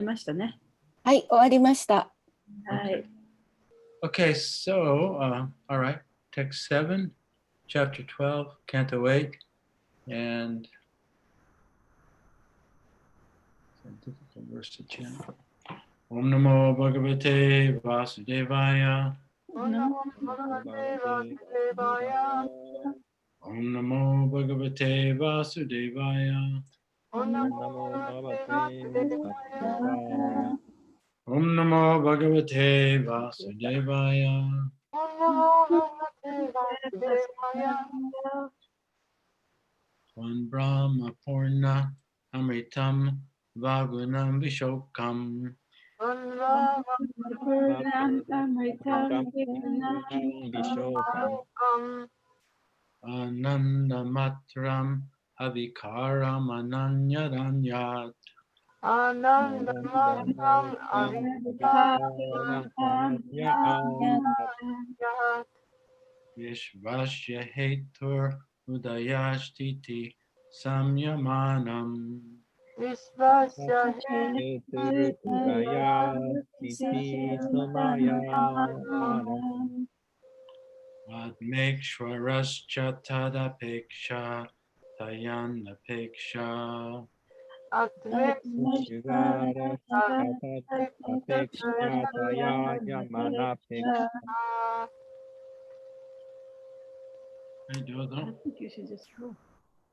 ましたね。はい、終わりました。はい。Okay, so, all right, text 7, chapter 12, canto 8, and it's a difficult verse to chant. Om Namo Bhagavate Vasudevaya. Om Namo Bhagavate Vasudevaya. Om Namo Bhagavate Vasudevaya. Om Namo Bhagavate Vasudevaya. Om Namo Bhagavate Vasudevaya. Om Namo Bhagavate Vasudevaya. One Brahma Purna Amritam Vagunam Vishokam. Om Namo Bhagavate Ananda Matram Avikaram Ananyaranyat. Ananda Matram Avikaram Vishvasya Hetur Udayashtiti Samyamanam. Vishvasya Admekshwarascha tadapeksha tayanapeksha. Hey, Dodo. I think you should just roll.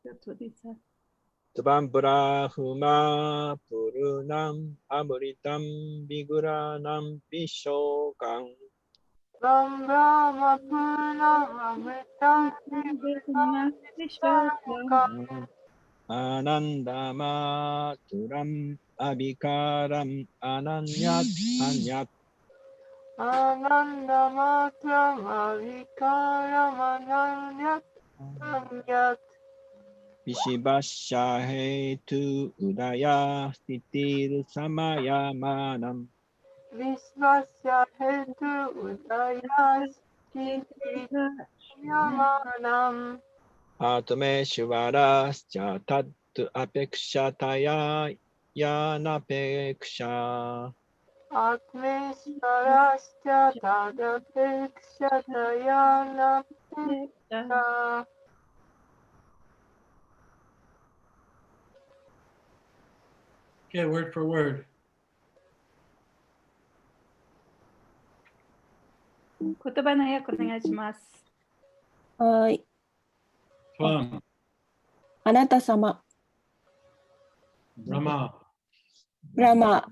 That's what he said. Tvam Brahma Purunam Amritam Viguranam Vishokam. Ram Brahma Purnam Amritam Vishokam. Ananda Maturam Abhikaram Ananyat Anyat. Ananda Matram Avikaram Ananyat Anyat. Vishivasya Hetu Udaya Stitir Samayamanam. Vishvasya Hetu Udaya Stiti Yamanam. Atmeshvarasya Tattu Apekshataya Yanapeksha. Atmeshvarasya Tadapekshataya Napeksha. Okay, word for word. 言葉の訳お願いします。はい。 Tvam, あなた様、 Brahma, ブラマ、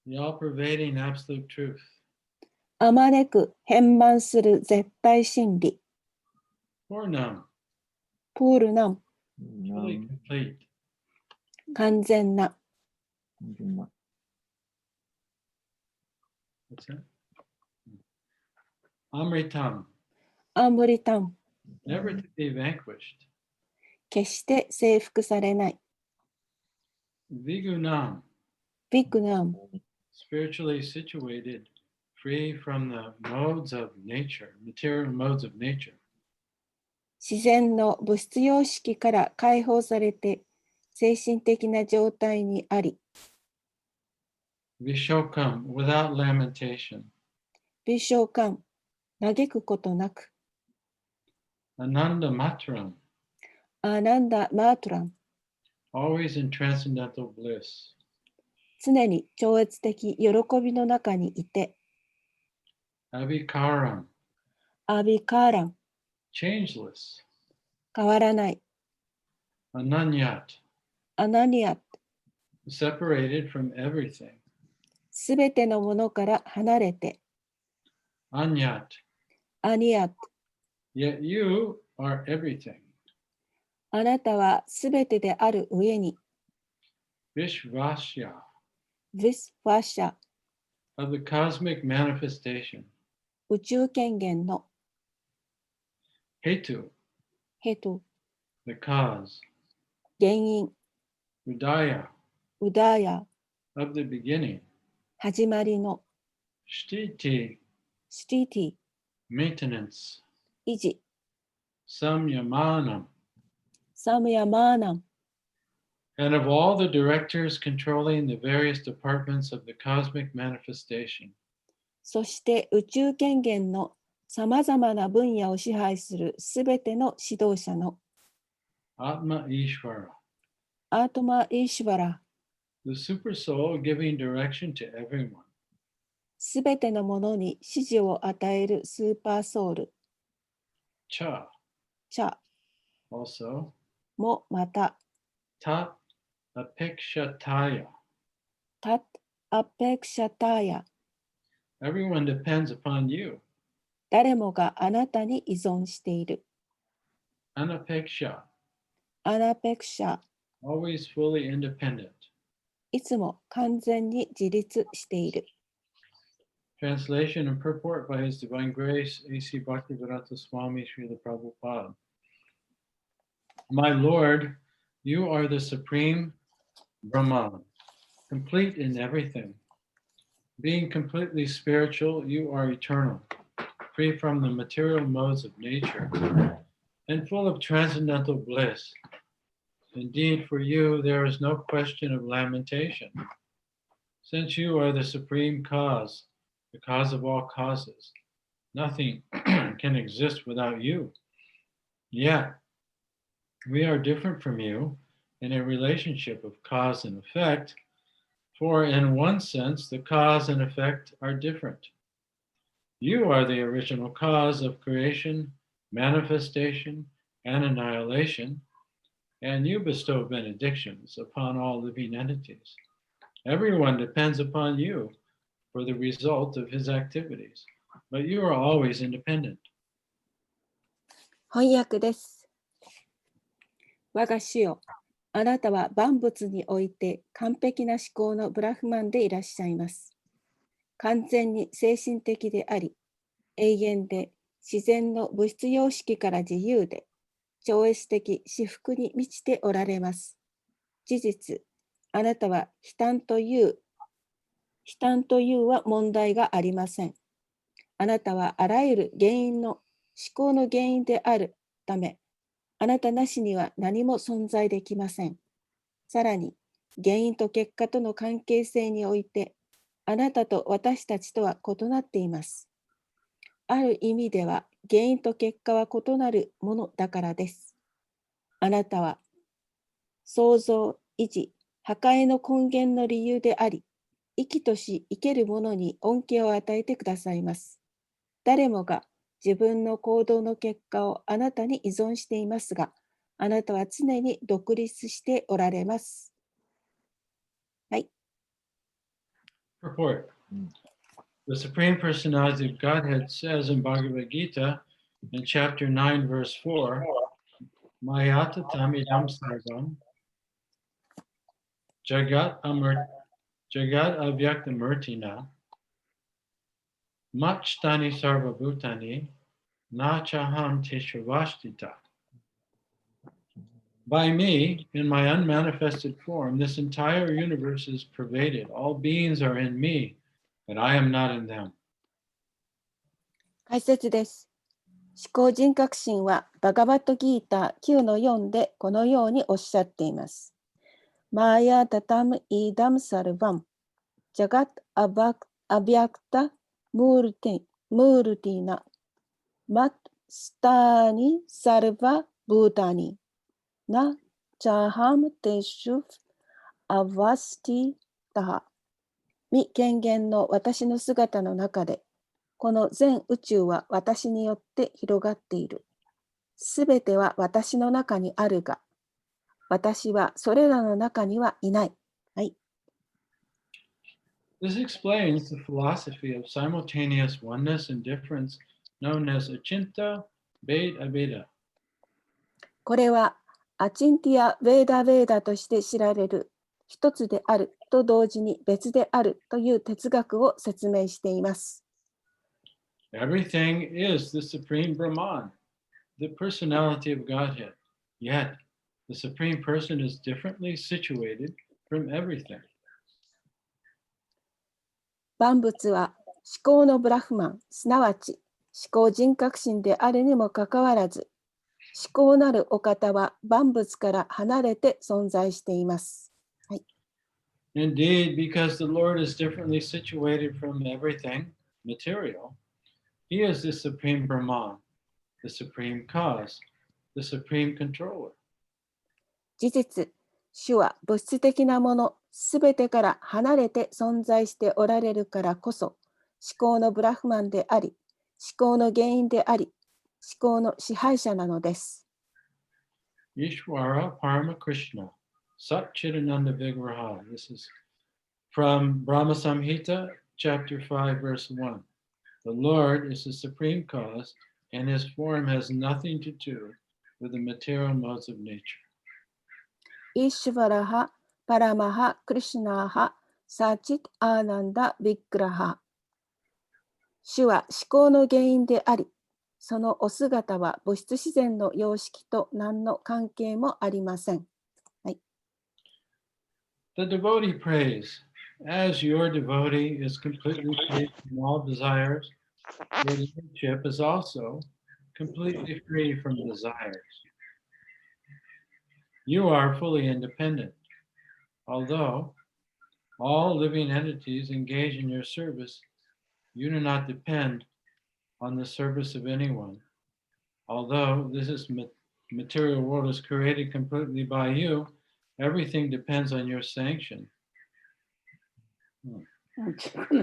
the all-pervading absolute truth. あまねく変満する絶対真理、 Purnam, プールナン、 fully complete. 完全な、 What's that? Amritam, アンブリタン、 never to be vanquished. 決して征服されない、 Vigunam, ビッグナン、 spiritually situated, free from the modes of nature, material modes of nature. 自然の物質様式から解放されて精神的な状態にあり、 Vishokam, without lamentation. 微笑感、嘆くことなく、 Ananda Matram, アナンダ・マートラン、 always in transcendental bliss. 常に超越的喜びの中にいて、 Avikaram, アビカーラン、 changeless. 変わらない、 Ananyat, アナニア、 separated from everything. すべてのものから離れて、 Anyat, アニア、 yet you are everything. あなたはすべてである上に、 Vishvasya, ヴィス・ファシャ、 of the cosmic manifestation. 宇宙権限の Hetu, ヘト、 the cause. 原因、 Udaya, ウダーヤ、 of the beginning. 始まりの Shtiti, スティティ、 maintenance. 維持、 Samyamanam, サムヤマーナン、and of all the directors controlling the various departments of the cosmic manifestation. そして宇宙権限のさまざまな分野を支配するすべての指導者の Atma Ishvara, アートマ・イーシュバラ、 the super soul giving direction to everyone. すべてのものに指示を与えるスーパーソウル、 Cha, チャ also, もまた、 Tat Apekshataya. タッアペクシャターヤ、 Everyone depends upon you. 誰もがあなたに依存している。 Anapeksha, アナペクシャ、 always fully independent. いつも完全に自立している。 Translation and purport by His Divine Grace, A.C. Bhaktivedanta Swami Srila Prabhupada. My Lord, you are the Supreme Brahman, complete in everything. Being completely spiritual, you are eternal, free from the material modes of nature, and full of transcendental bliss. Indeed, for you, there is no question of lamentation, since you are the supreme cause, the cause of all causes. Nothing can exist without you. Yet, we are different from you in a relationship of cause and effect, for in one sense, the cause and effect are different. You are the original cause of creation, manifestation, and annihilation, and you bestow benedictions upon all living entities. Everyone depends upon you for the result of his activities, but you are always independent. 翻訳です。我が主よ、あなたは万物において完璧な思考のブラフマンでいらっしゃいます。完全に精神的であり、永遠で自然の物質様式から自由で、超越的至福に満ちておられます。事実、あなたは悲嘆というは問題がありません。あなたはあらゆる原因の思考の原因であるため、あなたなしには何も存在できません。さらに、原因と結果との関係性において、あなたと私たちとは異なっています。ある意味では、原因と結果は異なるものだからです。あなたは、創造、維持、破壊の根源の理由であり、生きとし生けるものに恩恵を与えてくださいます。誰もが自分の行動の結果をあなたに依存していますが、あなたは常に独立しておられます。はい。Purport. The Supreme Personality of Godhead says in Bhagavad Gita, in chapter 9, verse 4, Mayata tamidam sarvam jagat avyaktamurtina machtani sarvabhutani nachaham tishravashtita. By me, in my unmanifested form, this entire universe is pervaded. All beings are in me, but I am not in them. 解説です。思考人格心はバガバットギーター 9-4 でこのようにおっしゃっています。マーヤタタムイダムサルバムジャガッアビャクタムールティナマッスターニサルバブータニなチャハムテシュフアワスティタハ未権限の私の姿の中でこの全宇宙は私によって広がっている。すべては私の中にあるが、私はそれらの中にはいない。はい。This explains the philosophy of simultaneous oneness and difference known as Achinta Bheda. これはアチンティア・ヴェーダ・ヴェーダとして知られる一つであると同時に別であるという哲学を説明しています。Everything is the Supreme Brahman, the personality of Godhead. Yet, the Supreme Person is differently situated from everything. 万物は思考のブラフマン、すなわち思考人格心であるにもかかわらず、思考なるお方は万物から離れて存在しています。Indeed, because the Lord is differently situated from everything material, He is the supreme Brahman, the supreme cause, the supreme controller. 事実、主は物質的なものすべてから離れて存在しておられるからこそ、思考のブラフマンであり、思考の原因であり、思考の支配者なのです。Ishvara Parama Krishna, Sat Chidananda Vigraha. This is from Brahma Samhita, chapter 5, verse 1. The Lord is the supreme cause, and His form has nothing to do with the material modes of nature. イーシュヴァラハ、パラマハ、クリシュナーハ、サチッアーナンダ・ビッグラハ。主は思考の原因であり、そのお姿は物質自然の様式と何の関係もありません。はい、The devotee prays, as your devotee is completely free from all desires, your lordship is also completely free from desires. You are fully independent. Although all living entities engage in your service, you do not depend on the service of anyone. Although this is material world is created completely by you, everything depends on your sanction.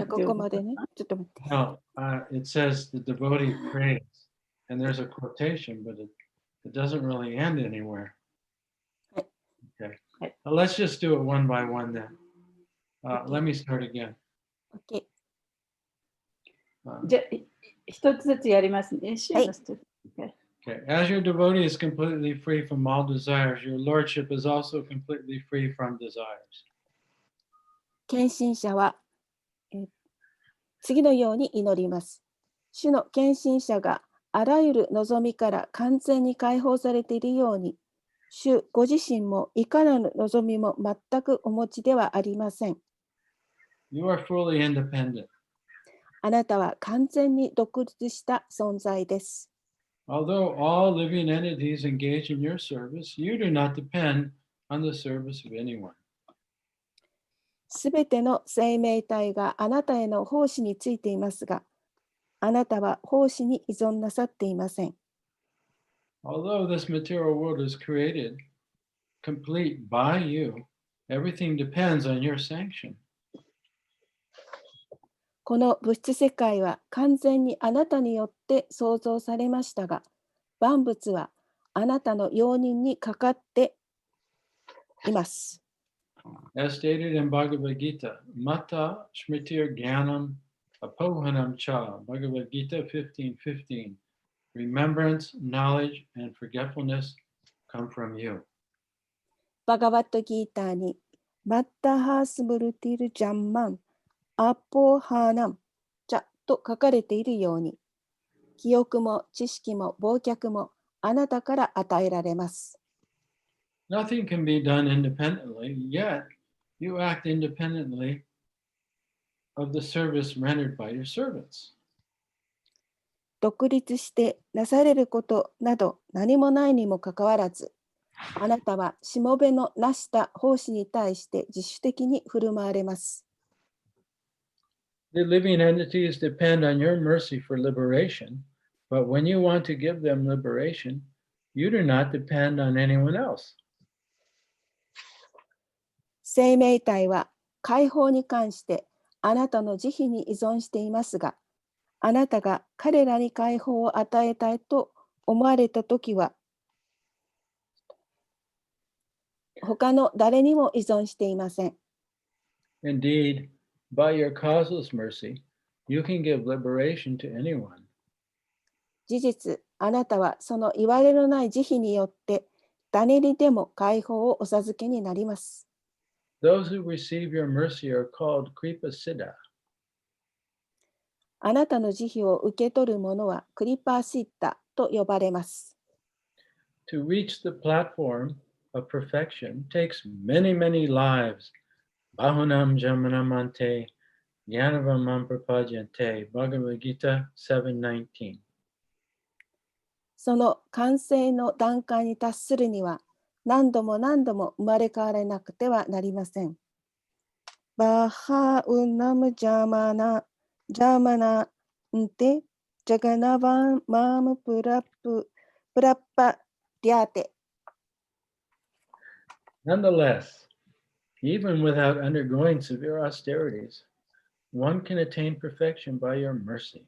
ここまでね。ちょっと待って。No, it says the devotee prays, and there's a quotation, but it doesn't really end anywhere. Okay. Let's just do it one by one then. Let me start again. OK。じゃあ、一つずつやりますね。はい。 Okay. As your devotee is completely free from all desires, your lordship is also completely free from desires. 献身者は、次のように祈ります。主の献身者があらゆる望みから完全に解放されているように、主ご自身もいかなる望みも全くお持ちではありません。You are fully independent. あなたは完全に独立した存在です。Although all living entities engage in your service, you do not depend on the service of anyone. すべての生命体があなたへの奉仕についていますが、あなたは奉仕に依存なさっていません。Although this material world is created complete by you, everything depends on your sanction. この物質世界は完全にあなたによって創造されましたが、万物はあなたの容認にかかっています。As stated in Bhagavad Gita, Mata Shmitir Gyanam Apohanam Cha, Bhagavad Gita 15:15. Remembrance, knowledge, and forgetfulness come from you. バガバットギーターに、マッタハースムルティルジャンマン、アポハーナムチャと書かれているように、記憶も知識も忘却もあなたから与えられます。Nothing can be done independently, yet you act independently of the service rendered by your servants. 独立してなされることなど何もないにもかかわらず、あなたはしもべのなした奉仕に対して自主的に振る舞われます。The living entities depend on your mercy for liberation, but when you want to give them liberation, you do not depend on anyone else. 生命体は解放に関してあなたの慈悲に依存していますが、あなたが彼らに解放を与えたいと思われたときは、他の誰にも依存していません。Indeed, by your causeless mercy, you can give liberation to anyone. 事実、あなたはそのいわれのない慈悲によって誰にでも解放をお授けになります。Those who receive your mercy are called Kripa Siddha. あなたの慈悲を受け取る者はクリパーシッタと呼ばれます。To reach the platform of perfection takes many, many lives. Bahunam Jamanamante, Jnanavamam Prapadyante, Bhagavad Gita 7:19. その完成の段階に達するには、何度も何度も生まれ変わらなくてはなりません。バハウナムジャマナンテジャガナバンマムプラッパリャーテ。Nonetheless, even without undergoing severe austerities, one can attain perfection by your mercy.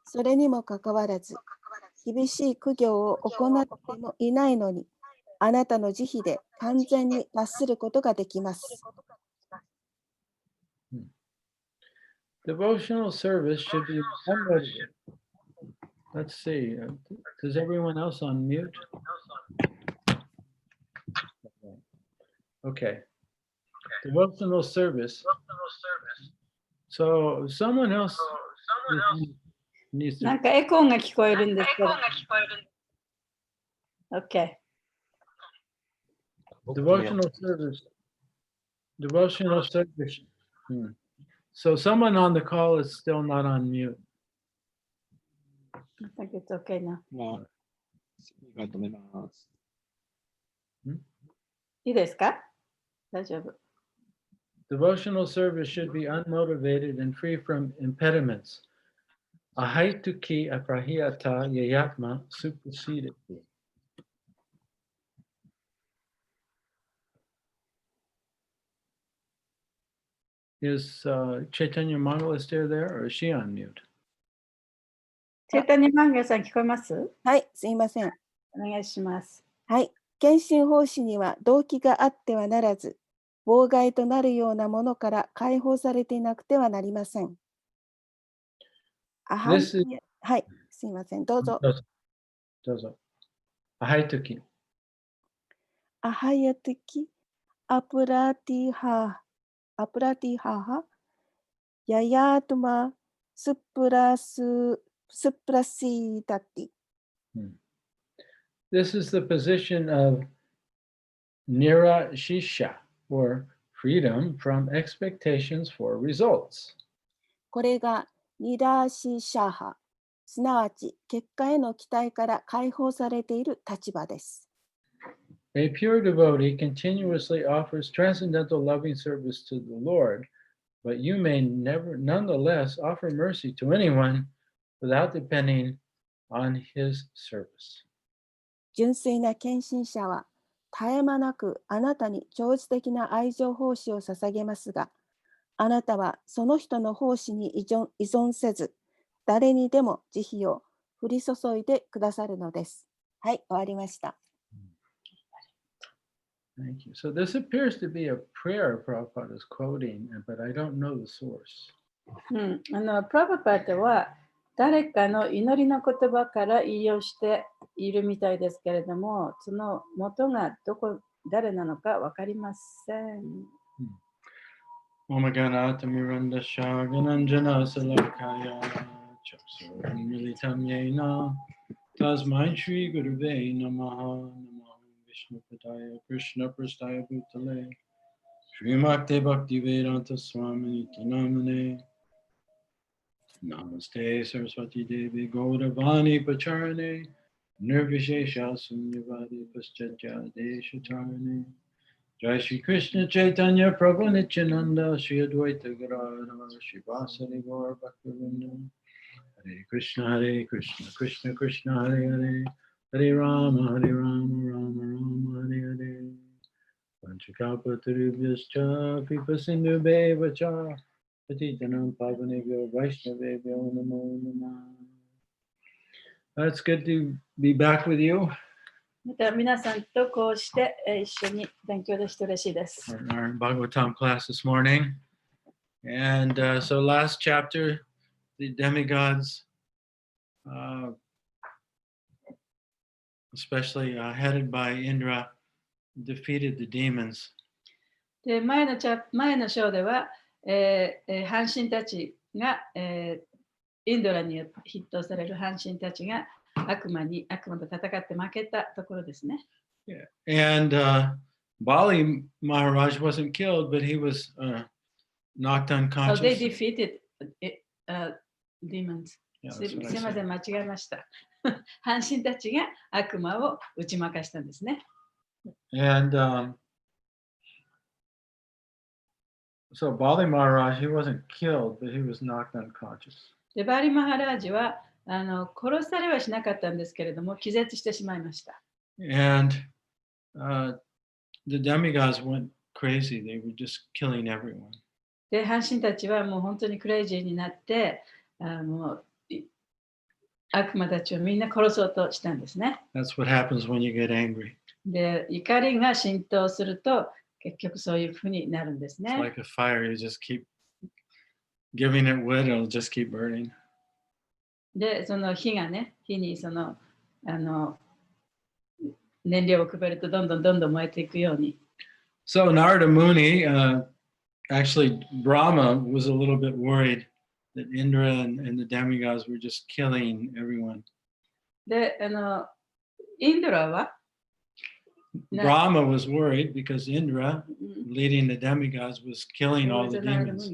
それにもかかわらず、厳しい苦行を行ってもいないのに、あなたの慈悲で完全に達することができます。Devotional service should be unmotivated. Let's see. Does everyone else on mute? Okay. Devotional service. So someone else needs なん to. かエコーが聞こえるんですけど。OK。Devotional service. Devotional service. So someone on the call is still not on mute. I think it's okay now. ありがとうございます。いいですか？大丈夫。Devotional service should be unmotivated and free from impediments. Ahaituki aprahiyata yayatma superseded. Is Chaitanya Mangala still there or is she on mute? チェータニマンガさん聞こえます？はい、すいません。お願いします。はい、献身奉仕には動機があってはならず、妨害となるようなものから解放されていなくてはなりません。はい、すいません、どうぞ。どうぞ。Ahaituki. アハヤテキ、アプラティハハ、ヤヤトマ、スプラシータティ。This is the position of nirashisha, or freedom from expectations for results. これがニラシシャハ、すなわち結果への期待から解放されている立場です。A pure devotee continuously offers transcendental loving service to the Lord, but you may never, nonetheless, offer mercy to anyone without depending on his service. 純粋な献身者は絶え間なくあなたに超越的な愛情奉仕を捧げますが、あなたはその人の奉仕に依存せず、誰にでも慈悲を降り注いでくださるのです。はい、終わりました。Thank you. So this appears to be a prayer Prabhupada is quoting, but I don't know the source. プラブパートは誰かの祈りの言葉から引用しているみたいですけれども、その元が誰なのか分かりません。Omagana Miranda Shagananjana Salakaya Chaksuram Militam Yena Tasmai Shri Guruve Namaha Vishnu Padaya Krishna Prastaya Bhutale Srimakte Bhakti Vedanta Swami Tanamane Namaste Saraswati Devi Gaudavani Pacharane Nirvishesha Sunyavadi Paschatya Deshatarane Jai Shri Krishna Chaitanya Prabhu Nityananda Shri Advaita Gadadhar Shri Vasari Gaur Bhaktivinoda Hare Krishna Krishna Krishna Hare Hare Hare Rama Rama Hare Hare Panchakalpatarubhyascha Kripa Sindhu Bevacha Patitanam Pavanebhyo Vaishnavebhyo Namo Namah. It's good to be back with you. また皆さんとこうして一緒に勉強できて嬉しいです。Our Bhagavatam class this morning. And so last chapter, the demigods, especially headed by Indra, defeated the demons. で前の章では、半神たちが、インドラに筆頭される半神たちが悪魔と戦って負けたところですね。Yeah. And Bali Maharaj wasn't killed, but he was knocked unconscious. So they defeated demons. すいません、間違えました。半神たちが悪魔を打ち負かしたんですね。And so Bali Maharaj, he wasn't killed, but he was knocked unconscious. でバーリマハラージは殺されはしなかったんですけれども、気絶してしまいました。And the demigods went crazy. They were just killing everyone. で、半神たちはもう本当にクレイジーになって、もう悪魔たちをみんな殺そうとしたんですね。That's what happens when you get angry. で、怒りが浸透すると、結局そういうふうになるんです It's ね。like a fire. You just keep giving it wood, it'll just keep burning. で、その火がね、火にその燃料を配るとどんどん燃えていくように。So Narada Muni, actually Brahma was a little bit worried that Indra and the demigods were just killing everyone. で、インドラは Brahma was worried because Indra, leading the demigods, was killing all the demons.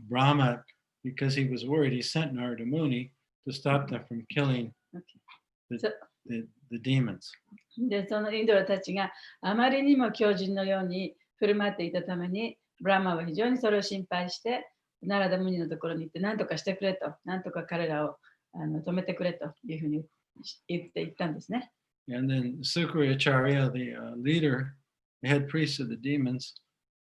Brahma, because he was worried, he sent Narada Muni to stop them from killing the demons. で、そのインドラたちがあまりにも強靭のように振る舞っていたために、ブラマは非常にそれを心配して、ナラダムニのところに行って何とかしてくれと、何とか彼らを止めてくれというふうに言ったんですね。And then Sukriyacharya, the leader, the head priest of the demons,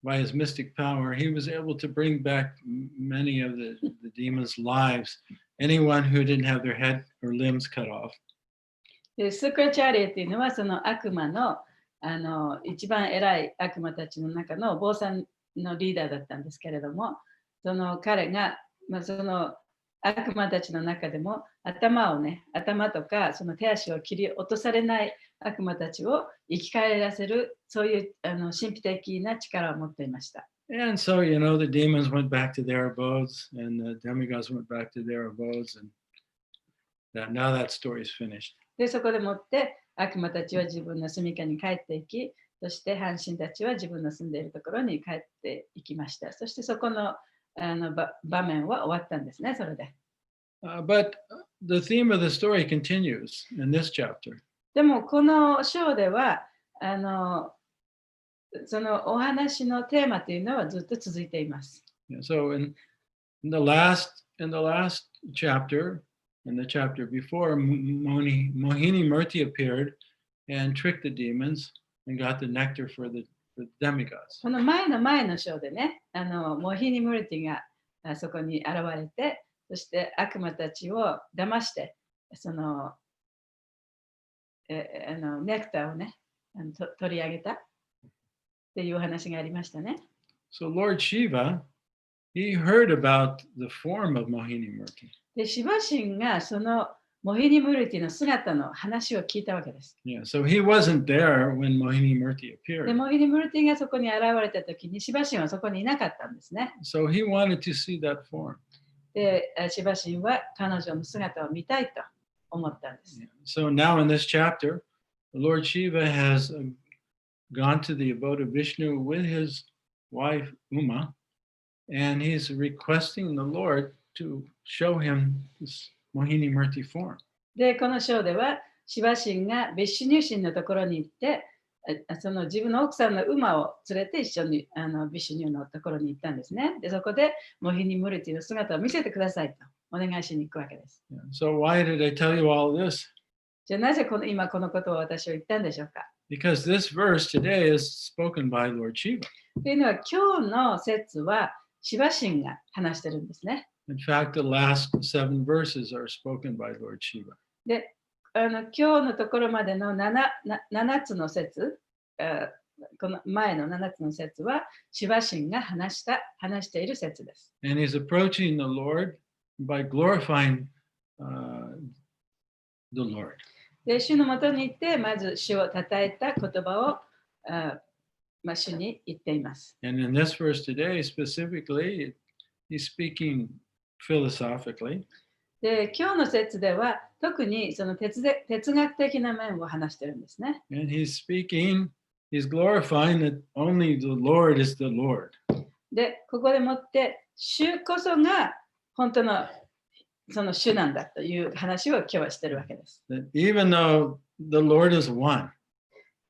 by his mystic power, he was able to bring back many of the demons' lives. Anyone who didn't have their head or limbs cut off. でスクラチャーリエっていうのはその悪魔の一番偉い悪魔たちの中の坊さんのリーダーだったんですけれども、その彼が、その悪魔たちの中でも頭とかその手足を切り落とされない悪魔たちを生き返らせる、そういう神秘的な力を持っていました。And so, you know, the demons went back to their abodes and the demigods went back to their abodes. And now that story is finished. で、そこでもって悪魔たちは自分の住処に帰っていき、そして半神たちは自分の住んでいるところに帰っていきました。そしてそこの場面は終わったんですね、それで。But the theme of the story continues in this chapter. でもこの章ではそのお話のテーマというのはずっと続いています。So in the last chapter, in the chapter before, Mohini Murti appeared and tricked the demons and got the nectar for the demigods. この前の章でね、モヒニムルティがそこに現れて、そして悪魔たちを騙して、そのネクターをね、取り上げたっていう話がありましたね。So Lord Shiva, he heard about the form of Mohini Murti. で、シバ神がそのモヒニムルティの姿の話を聞いたわけです。Yeah, so he wasn't there when Mohini Murti で、 appeared. モヒニムルティがそこに現れたときに、シバ神はそこにいなかったんですね。So he wanted to see that form. で、シバ神は彼女の姿を見たいと思ったんです。Yeah. So now in this chapter, Lord Shiva has gone to the abode of Vishnu with his wife Uma, and he's requesting the Lord to show him this Mohini Murti form. で、この章では、シバ神がビシュニュ神のところに行って、その自分の奥さんの馬を連れて一緒にビシュニュのところに行ったんですね。で、そこでモヒニムルティの姿を見せてくださいとお願いしに行くわけです。Yeah. So why did I tell you all this? じゃあなぜ今このことを私は言ったんでしょうか。 Because this verse today is spoken by Lord Shiva. というのは今日の説はシバ神が話してるんですね。In fact, the last 7 verses are spoken by Lord Shiva. で、今日のところまでの 7つの説、この前の7つの説はシバ神が話している説です。And he's approaching the Lord by glorifying the Lord. で、主のもとに行って、まず主を称えた言葉を主に言っています。And in this verse today, specifically, he's speaking philosophically. で、今日の説では特にその哲学的な面を話してるんですね。And he's glorifying that only the Lord is the Lord. で、ここでもって、主こそが本当のその主なんだという話を今日はしてるわけです。That even though the Lord is one,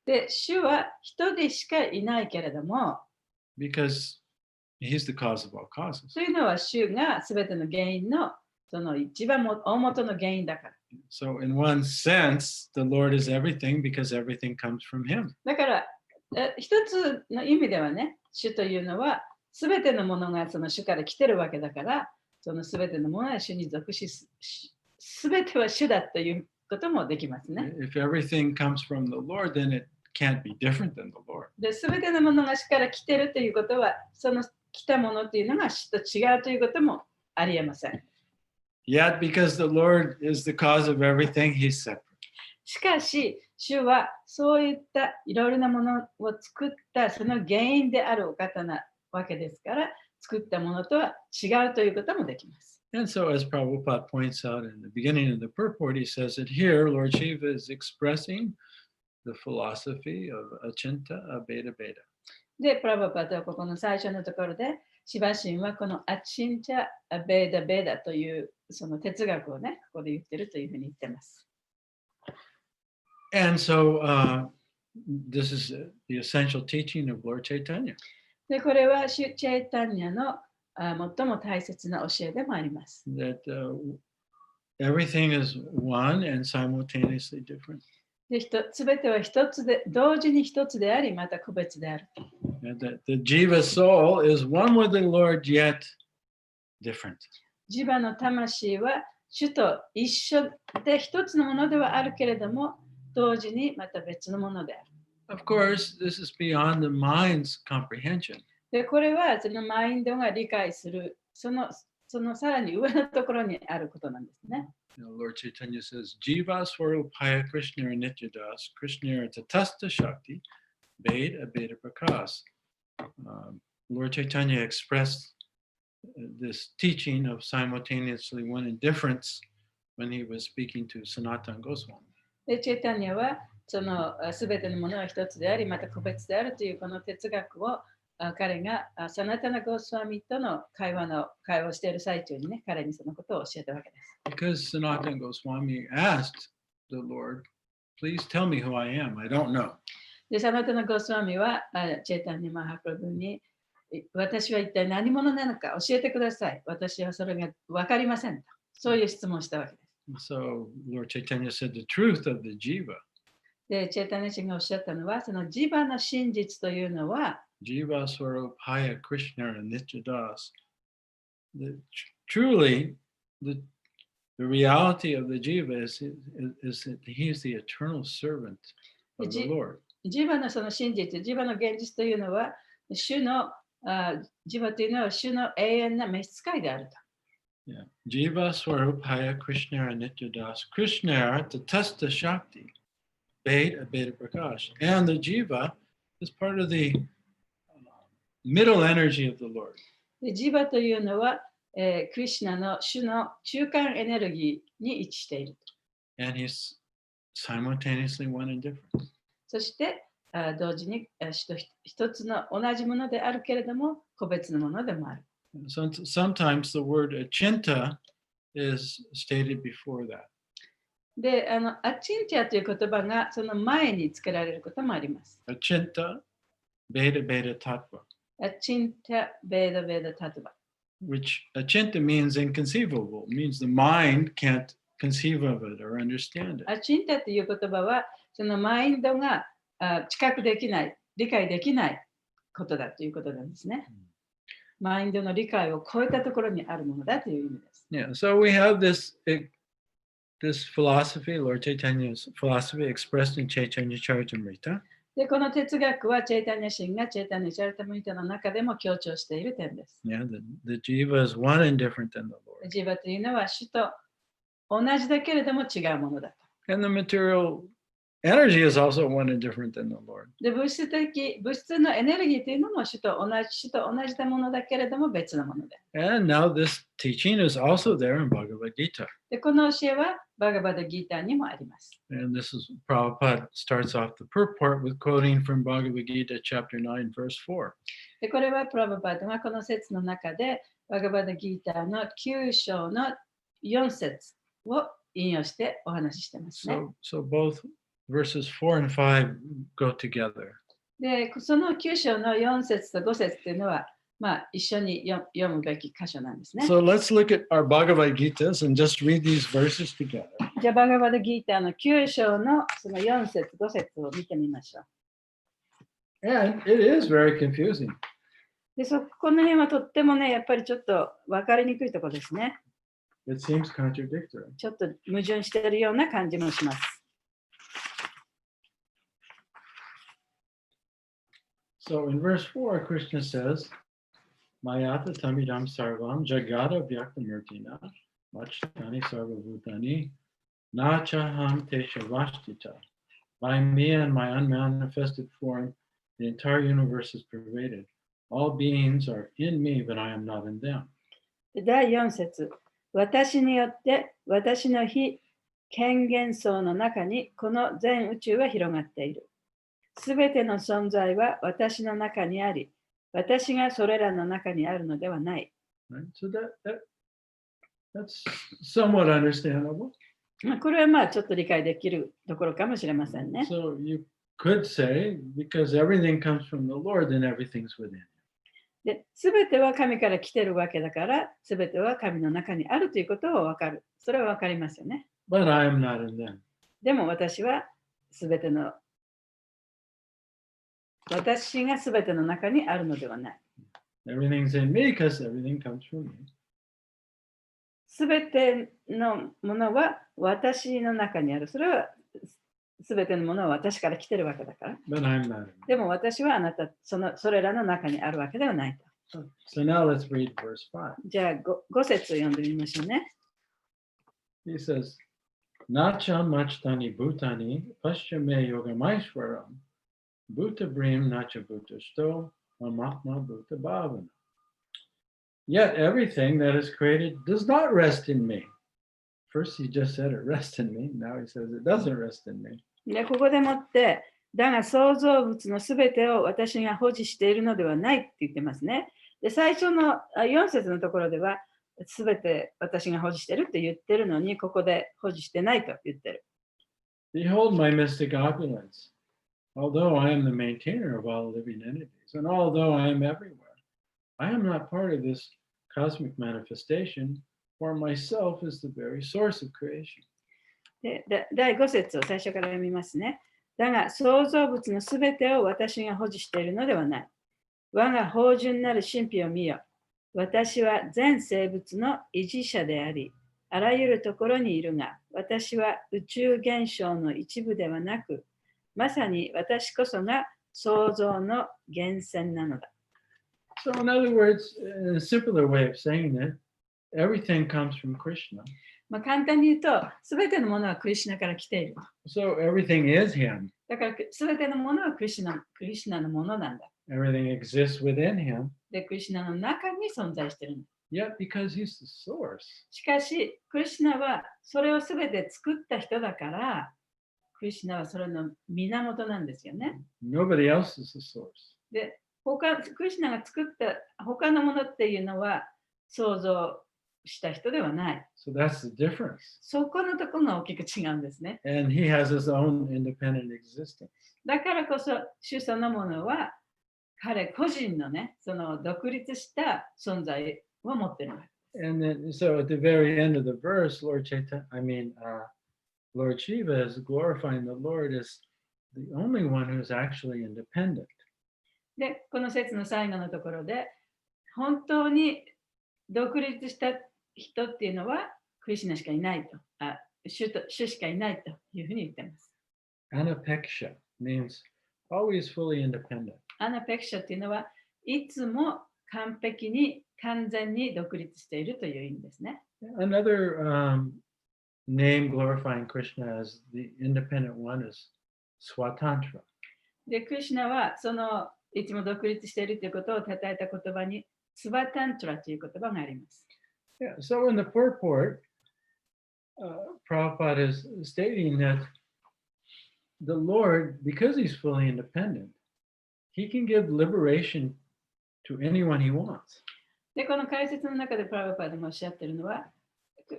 で、主は一人しかいないけれども、because he's the cause of all causes. というのは主が全ての原因のその一番大元の原因だから。So in one sense, the Lord is everything because everything comes from him. だから一つの意味ではね、主というのは全てのものがその主から来てるわけだから、その全てのものは主に属し、全ては主だということもできますね。If everything comes from the Lord, then it can't be different than the Lord. で、全てのものが主から来てるということは、その来たものというのが主と違うということもありえません。Yet, because the Lord is the cause of everything, he's separate. しかし、主はそういったいろいろなものを作ったその原因であるお方なわけですから、作ったものとは違うということもできます。And so, as Prabhupada points out in the beginning of the purport, he says that here, Lord Shiva is expressing the philosophy of Achinta Abheda Bheda. で、プラバパタはここの最初のところで、シバ神はこのアチンチャ・ベーダ・ベーダというその哲学をね、ここで言ってるというふうに言ってます。And so, this is the essential teaching of Lord Chaitanya. で、これはシュチェイタンニャの最も大切な教えでもあります。That everything is one and simultaneously different. で、すべては一つで、同時に一つであり、また個別である。And that the Jiva soul is one with the Lord, yet different. ジバの魂は主と一緒で一つのものではあるけれども、同時にまた別のものである。Of course, this is beyond the mind's comprehension. で、これはそのマインドが理解する、そのさらに上のところにあることなんですね。Lord Chaitanya says, Jiva Swarupaya Krishna Nityadas, Krishna Tatasta Shakti, Ved Abheda Prakas. Lord Chaitanya expressed this teaching of simultaneously one and difference when he was speaking to Sanatana Goswami. で、チェイタニャはそのすべてのものは一つであり、また個別であるというこの哲学を彼がサナタナ・ゴースワミとの会話をしている最中にね、彼にそのことを教えたわけです。Because Sanatana Goswami asked the Lord, please tell me who I am. I don't know. で、サナタナ・ゴースワミはチェイタニャ・マハプラブに私は一体何者なのか教えてください。私はそれが分かりませんと。そういう質問をしたわけです。So Lord Chaitanya said the truth of the Jiva. で、チェイタニャ氏がおっしゃったのは、そのジバの真実というのは、Jiva Swarupaya Krishna Nityadas. Truly, the reality of the Jiva is that he is the eternal servant of the Lord. ジバのその真実、ジバの現実というのは、主のジバというのは主の永遠な召使いであると。Yeah. Jiva Swarupaya Krishna Nityadas. Krishna Tatasta Shakti. Ved Abheda Prakash. And the Jiva is part of the middle energy of the Lord. でジバというのは、クリシュナの主の中間エネルギーに位置している。And he's simultaneously one and different. そして同時に主と一つの同じものであるけれども、個別のものでもある。Sometimes the word achinta is stated before that. で、アチンティアという言葉がその前に付けられることもあります。Achinta, Beta Beta Tattva. アチンティア、ベーダベーダタトバ。Which achinta means inconceivable, means the mind can't conceive of it or understand it. アチンティアという言葉は、そのマインドが知覚できない、理解できないことだということなんですね。マインドの理解を超えたところにあるものだという意味です。Yeah, so we have this philosophy, Lord Chaitanya's philosophy expressed in Chaitanya Charitamrita. で、この哲学はチェイタニャ神がチェイタニャチャリタムリタの中でも強調している点です。Yeah, the Jiva is one and different than the Lord. ジーバというのは主と同じだけれども違うものだと。And the material energy is also one and different than the Lord. で、物質のエネルギーというのも主と同じなものだけれども別のもので。And now this teaching is also there in Bhagavad Gita. で、この教えはバガバダギーターにもあります。And this is Prabhupada starts off the purport with quoting from Bhagavad Gita chapter 9 verse 4. で、これはプラバパダがこの説の中でバガバダギーターの9章の4節を引用してお話ししてますね。 So both verses 4 and 5 go together. で、その9章の4節と5節っていうのは、一緒に読むべき箇所なんですね。 So let's look at our Bhagavad Gitas and just read these verses together. じゃあ、バガバダギーターの9章のその4節5節を見てみましょう。 And it is very confusing. で、この辺はとってもね、やっぱりちょっと分かりにくいところですね。 It seems contradictory. ちょっと矛盾しているような感じもします。 So in verse 4, Krishna says, Mayata tamidam sarvam jagata vyaktamurtina vachtani sarvabhutani nachaham tesha vashtita. By me and my unmanifested form, the entire universe is pervaded. All beings are in me, but I am not in them. で第4節、私によって私の非権限層の中にこの全宇宙は広がっている。すべての存在は私の中にあり、私がそれらの中にあるのではない。 Right? So that's somewhat understandable. これはちょっと理解できるところかもしれませんね。 So you could say, because everything comes from the Lord, then everything's within. で、すべては神から来てるわけだから、すべては神の中にあるということはわかる。それはわかりますよね。 But I am not in them. でも私はすべての私がすべての中にあるのではない。 Everything's in me because everything comes from me. すべてのものは私の中にある。それはすべてのものは私から来てるわけだから。 But I'm not in them. でも私はあなた、それらの中にあるわけではないと。 So now let's read verse 5. じゃあ 5節を読んでみましょうね。 He says, Nacha machtani bhutani paschame yogamaishwaram bhuta brim nacha bhuta sto mamatma bhuta bhavana. Yet everything that is created does not rest in me. First he just said it rests in me. Now he says it doesn't rest in me. で、ここでもって、だが創造物のすべてを私が保持しているのではないって言ってますね。で、最初の4節のところでは、すべて私が保持しているって言ってるのに、ここで保持してないと言ってる。 Behold my mystic opulence. Although I am the maintainer of all living entities, and although I am everywhere, I am not part of this cosmic manifestation, for myself is the very source of creation. で第5節を最初から読みますね。だが創造物のすべてを私が保持しているのではない。我が芳醇なる神秘を見よ。私は全生物の維持者であり、あらゆるところにいるが、私は宇宙現象の一部ではなく、まさに私こそが創造の源泉なのだ。So in other words, in a simpler way of saying it, everything comes from Krishna. 簡単に言うと、すべてのものはクリシュナから来ている。So everything is him. だから、すべてのものはクリシュナのものなんだ。 Everything exists within him. で、クリシュナの中に存在しているの。 Yet because he's the source, しかし、クリシュナはそれをすべて作った人だから、クリシュナはそれの源なんですよね。 nobody else is the source. で、クリシュナが作った他のものっていうのは想像した人ではない。So that's the difference. そこのところが大きく違うんですね。 And he has his own independent existence. だからこそ、主そのものは彼個人のね、その独立した存在を持っている。 And then, so at the very end of the verse, Lord Shiva is glorifying the Lord as the only one who's actually independent. で、この説の最後のところで、本当に独立した人っていうのはクリシュナしかいないと、主しかいないというふうに言っています。Anapeksha means always fully independent. アナペクシャっていうのはいつも完璧に完全に独立しているという意味ですね。Another name glorifying Krishna as the independent one is Swatantra. で、クリシュナはそのいつも独立しているということを称えた言葉にスワタントラという言葉があります。Yeah, so in the purport, Prabhupada is stating that the Lord, because he's fully independent, he can give liberation to anyone he wants. で、この解説の中でプラブパードもおっしゃっているのは、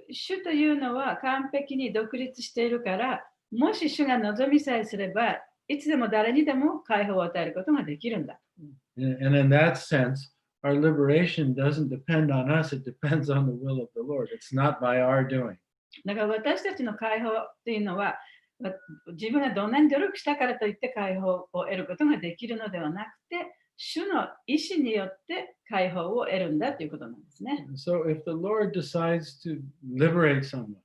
主というのは完璧に独立しているから、もし主が望みさえすれば、いつでも誰にでも解放を与えることができるんだ。And in that sense, our liberation doesn't depend on us, it depends on the will of the Lord. It's not by our doing. だから私たちの解放というのは、自分がどんなに努力したからといって解放を得ることができるのではなくて、主の意志によって解放を得るんだということなんですね。So if the Lord decides to liberate someone,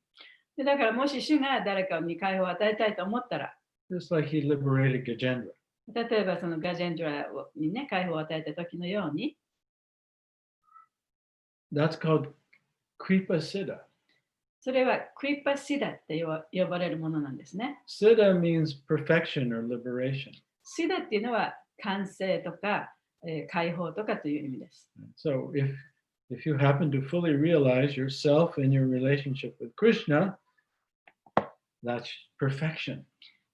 でだからもし主が誰かに解放を与えたいと思ったら、just like he liberated Gajendra, 例えばそのガジェンドラにね、解放を与えた時のように、that's called Kripa Siddha. それはクリパシダって呼ばれるものなんですね。Siddha means perfection or liberation. シダっていうのは完成とか、解放とかという意味です。So if you happen to fully realize yourself and your relationship with Krishna, that's perfection.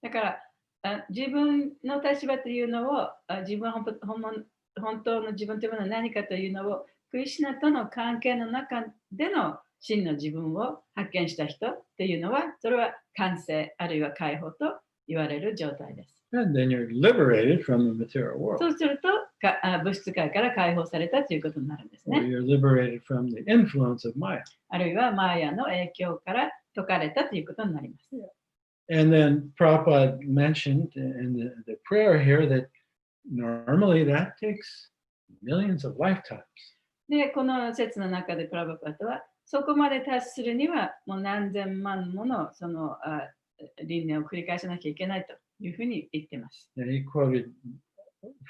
だから自分の立場というのを自分は本当の自分というものは何かというのをクリシュナとの関係の中での真の自分を発見した人っていうのはそれは完成あるいは解放と言われる状態です。And then you're liberated from the material そ world. うすると物質界から解放されたということになるんです Or ね。 you're liberated from the influence of Maya. あるいはマーヤの影響から解かれたということになります。And then Prabhupada mentioned in the prayer here that normally that takes millions of lifetimes. で、この説の中でプラバパタはそこまで達するにはもう何千万ものその輪廻を繰り返さなきゃいけないというふうに言っています。And he quoted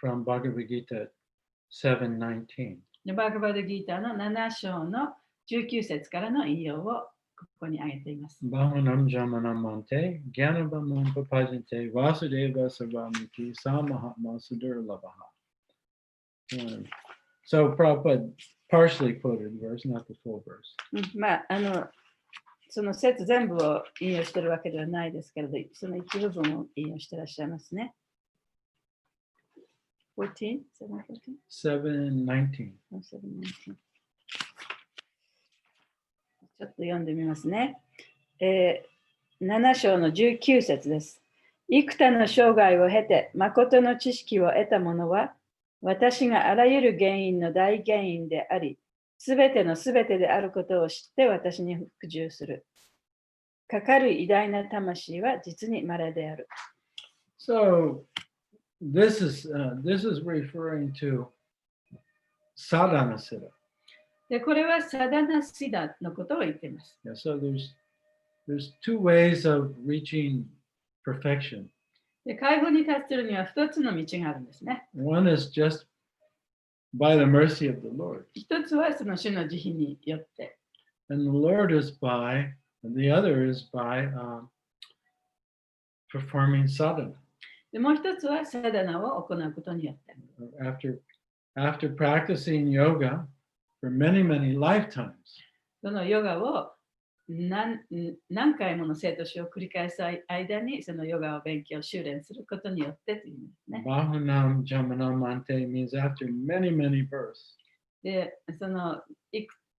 from Bhagavad Gita 7:19. でバーガバドギーターの7章の19節からの引用をここに挙げています。Bhavanam jamanam mante, gyanabhamam papajante, vasudeva sarvamiti, samahatma sudurlabhaha. So Prabhupada partially quoted the verse, not the full verse. まあ、その説全部を引用しているわけではないですけれど、その一部分を引用していらっしゃいますね。14? 7:19. ちょっと読んでみますね。7章の19節です。幾多の生涯を経て、誠の知識を得た者は、私があらゆる原因の大原因であり、すべてのすべてであることを知って私に服従する。かかる偉大な魂は実に稀である。So this is referring to sadhana siddha. で、これはサダナシダのことを言っています。Yeah, so there's two ways of reaching perfection. で、解放に達するには2つの道があるんですね。One is just by the mercy of the Lord, 一つはその主の慈悲によって。and the Lord is by, and the other is by performing sadhana. で、もう一つはサダナを行うことによって。After practicing yoga for many, many lifetimes, そのヨガを何回もの生と死を繰り返す間にそのヨガを勉強、修練することによってという意味ですね。Bahunam Jamanam Mante means after many, many births. で、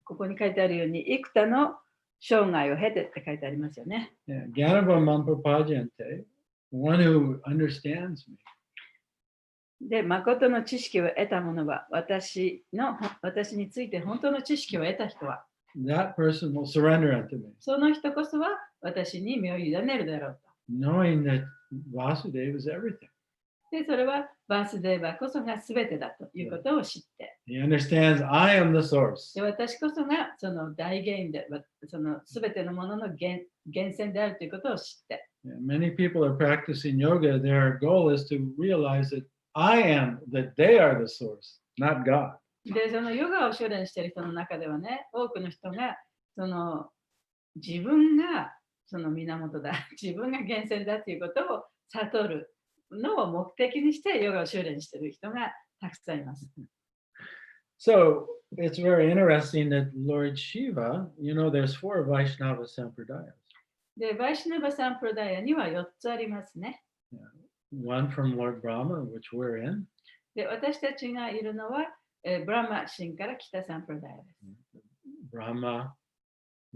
ここに書いてあるように、幾多の生涯を経てって書いてありますよね。Yeah, Gyanabhamam Papajante, one who understands me. で、誠の知識を得た者は、私について本当の知識を得た人は、That person will surrender unto me, その人こそは私に身を委ねるだろうと。knowing that Vasudeva is everything. で、それはバースデーバーこそが全てだということを知って、He understands I am the source. で私こそがその大原因で、その全てのものの源泉であるということを知って、Yeah, many people are practicing yoga. Their goal is to realize that that they are the source, not God. で、そのヨガを修練している人の中ではね、多くの人がその自分がその源だ、自分が源泉だということを悟るのを目的にしてヨガを修練している人がたくさんいます。So it's very interesting that Lord Shiva, there's 4 Vaishnava Sampradayas. で、バイシュナバサンプラダヤには4つありますね。One from Lord Brahma, which we're in. で、私たちがいるのは、ブラマ神から来たサンプラダヤです。Brahma,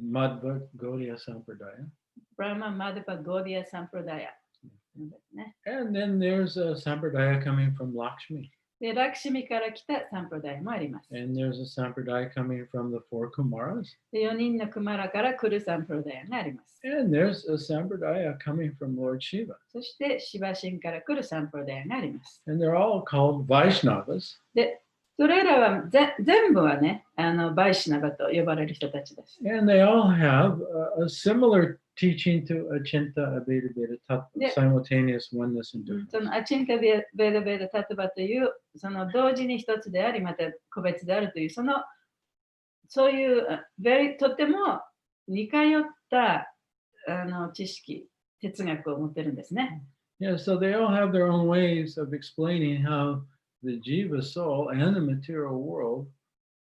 Madhva Gaudiya Sampradaya. ブラママドパゴディアサンプラダヤ。ね、 And then there's a Sampradaya coming from Lakshmi. で、ラクシミから来たサンプラダヤもあります。 And there's a Sampradaya coming from the four Kumaras. で、4人のクマラから来るサンプラダヤがあります。 And there's a Sampradaya coming from Lord Shiva. そして、シバシンから来るサンプラダヤがあります。 And they're all called Vaishnavas. で、それらは全部はね、バイシナバと呼ばれる人たちです。 And they all have a similar teaching to Achinta, Abheda, Beda, Tattva, Yeah. simultaneous oneness and そ difference. のアチンタベーダベーダタトバという、その同時に一つであり、また個別であるという、そういうとても似通った知識、哲学を持ってるんですね。 Yeah, so they all have their own ways of explaining how the jiva soul and the material world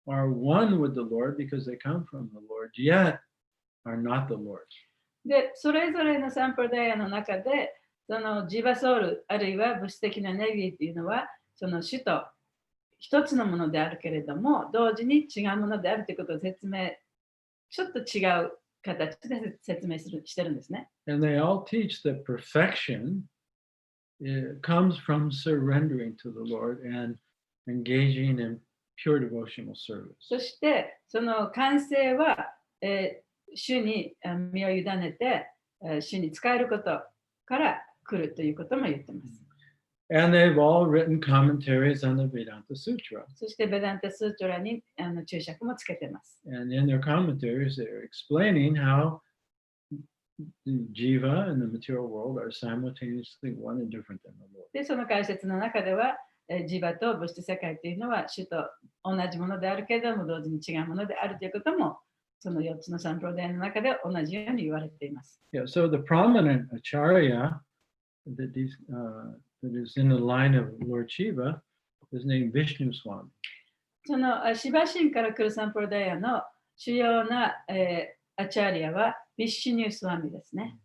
are one with the Lord because they come from the Lord, yet are not the Lord. で、それぞれのサンプラダヤの中で、そのジバソウル、あるいは物質的なエネルギーっていうのは、その主と一つのものであるけれども、同時に違うものであるということを説明、ちょっと違う形で説明してるんですね。 And they all teach that perfection comes from surrendering to the Lord and engaging in pure devotional service. そして、その完成は、主に身を委ねて、主に使えることから来るということも言ってます。 And they've all written commentaries on the Vedanta Sutra. そして、ベダンタスートラに注釈もつけてます。 And in their commentaries, they're explaining how the jiva and the material world are simultaneously one and different than the Lord. で、その解説の中では、ジバと物質世界というのは主と同じものであるけれども、同時に違うものであるということも、その4つのサンプロダヤの中で同じように言われています。 Yeah, so the prominent acharya that is in the line of Lord Shiva is named Vishnu Swami. そのシバシンから来るサンプロダヤの主要な、アチャリアはビッシュニュースワミですね。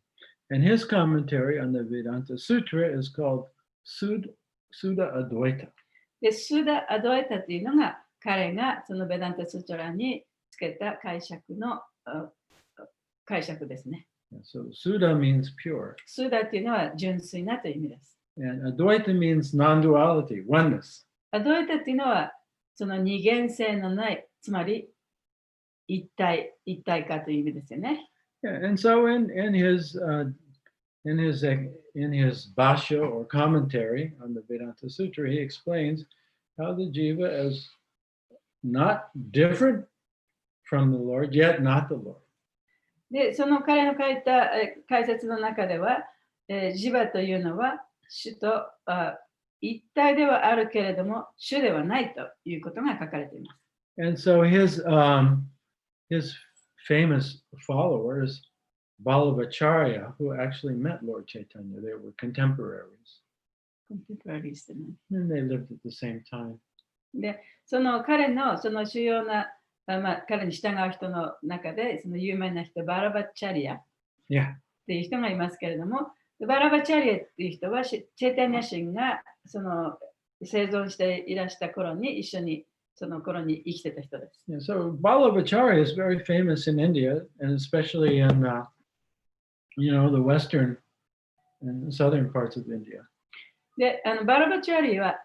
And his commentary on the Vedanta Sutra is called Sudha Advaita. で、スーダ・アドエタというのが彼がそのベダンタスートラにつけた解釈ですね。 So Sudha means pure. スーダというのは純粋なという意味です。 And Advaita means non-duality, oneness. アドエタというのはその二元性のない、つまり一体化という意味ですよね。 Yeah, and so in his bhashya or commentary on the Vedanta Sutra, he explains how the jiva is not different from the Lord, yet not the Lord. で、その彼の書いた解説の中では、ジバというのは主と一体ではあるけれども、主ではないということが書かれています。 And so his famous followers, Ballavacharya, who actually met Lord Chaitanya, they were contemporaries, and they lived at the same time. で、その彼のその主要な、彼に従う人の中で、その有名な人、バラバチャリアっ Yeah. ていう人がいますけれども、バラバチャリアっていう人は、チェタニャ神がその生存していらした頃に一緒にその頃に生きてた人です。Yeah, so Ballavacharya is very famous in India, and especially in the western and southern parts of India. で、バラバチャリアっ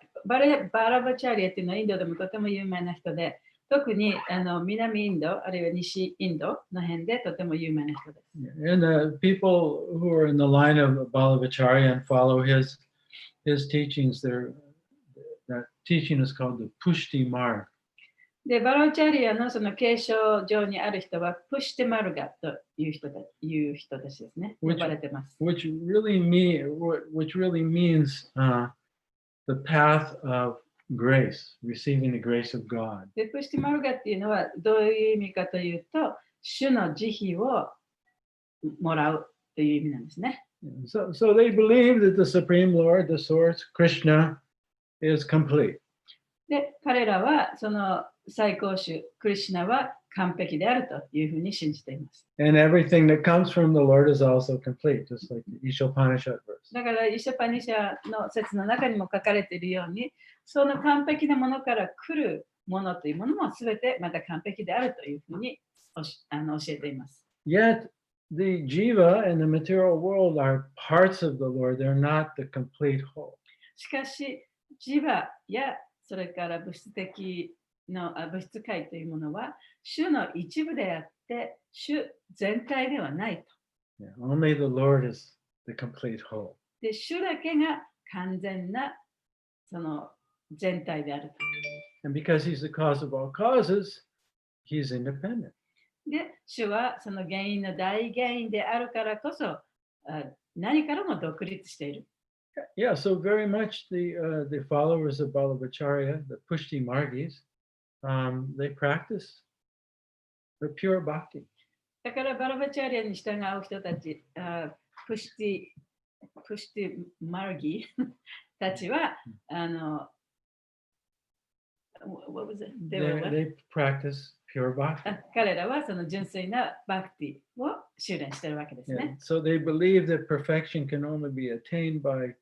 ていうのはインドでもとても有名な人で、特に南インドあるいは西インドの辺でとても有名な人です。And the people who are in the line of Ballavacharya and follow his teachings, that teaching is called the Pushti Marg. で、バラバチャリアのその継承上にある人はプシテマルガという人たちですね。呼ばれてます。Which really means the path of grace, receiving the grace of God. で、プシテマルガっていうのはどういう意味かというと、主の慈悲をもらうという意味なんですね。So they believe that the Supreme Lord, the Source, Krishna, is complete. で、彼らはその最高主、クリシュナは完璧であるというふうに信じています。And everything that comes from the Lord is also complete, just like the Ishopanishad verse. だからイシャパニシャの説の中にも書かれているように、その完璧なものから来るものというものも全てまた完璧であるというふうに教えています。Yet, the jiva and the material world are parts of the Lord. They're not the complete whole. しかし、ジバやそれから物質界というものは、主の一部であって、主全体ではないと。Yeah, only the Lord is the complete whole. で、主だけが完全なその全体であると。And because he's the cause of all causes, he's independent. で、主はその原因の大原因であるからこそ、何からも独立している。Yeah, so very much the followers of Balabhacharya, the Pushti Margis, they practice the pure bhakti. だからバラバチャリアに従う人たち、プシティマルギたちは、what was it? They practice pure bhakti. 彼らはその純粋なバクティを修練しているわけですね。Yeah, so they believe that perfection can only be attained by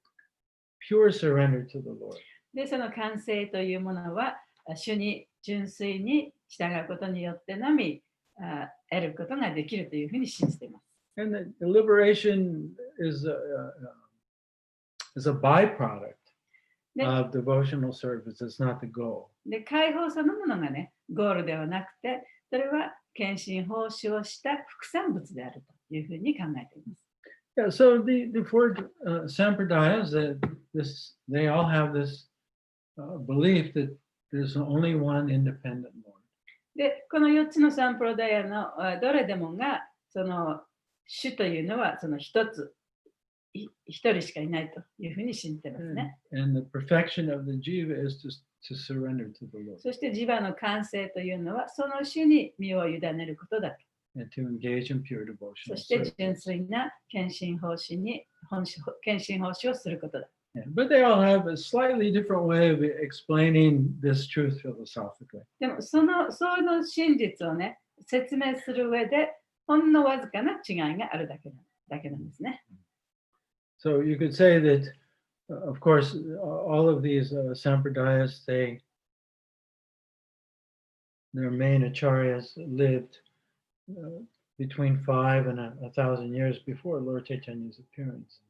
pure surrender to the Lord. で、その完成というものは、主に純粋に従うことによってのみ得ることができるというふうに信じています。And the liberation is a byproduct of devotional service. It's not the goal. で、解放そのものがね、ゴールではなくて、それは献身奉仕をした副産物であるというふうに考えています。Yeah, so the four sampradayas, they all have this belief that there's only one independent Lord. で、この4つのサンプロダイアのどれでもが、その主というのはその一人しかいないというふうに信じてますね。And the perfection of the jiva is to surrender to the Lord. そしてジバの完成というのはその主に身を委ねることだと。And to engage in pure devotion. そして純粋な献身奉仕をすることだ。Yeah, but they all have a slightly different way of explaining this truth philosophically. でもその真実をね、説明する上でほんのわずかな違いがあるだけなんですね。So you could say that, of course, all of these sampradayas, their main acharyas lived between 5 and 1,000 years before Lord Chaitanya's appearance.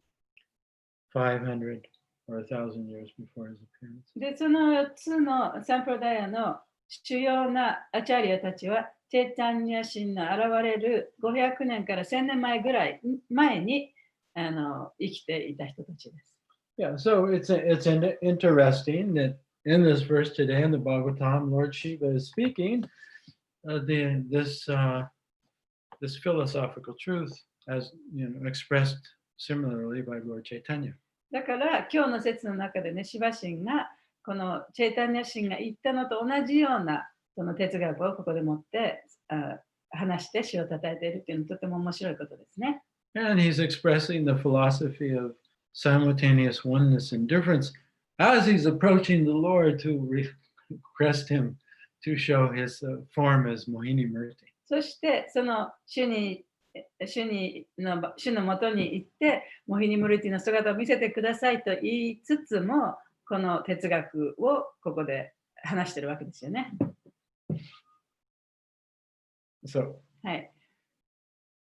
500 or 1,000 years before his appearance. で、その4つのサンプロダイアの主要なアチャリアたちは、チェイタニア神の現れる500年から1000年前ぐらい前に生きていた人たちです。Yeah, so it's interesting that in this verse today in the Bhagavatam, Lord Shiva is speaking this philosophical truth as expressed similarly by Lord Chaitanya. だから今日の説の中でね、シバ神がこのチェイタニア神が言ったのと同じようなその哲学をここでもって話して主を称えているっていうのはとても面白いことですね。And he's expressing the philosophy of simultaneous oneness and difference as he's approaching the Lord to request him to show his form as Mohini Murti. そしてその主のもとに行ってモヒニムルティの姿を見せてくださいと言いつつもこの哲学をここで話してるわけですよね。So, はい。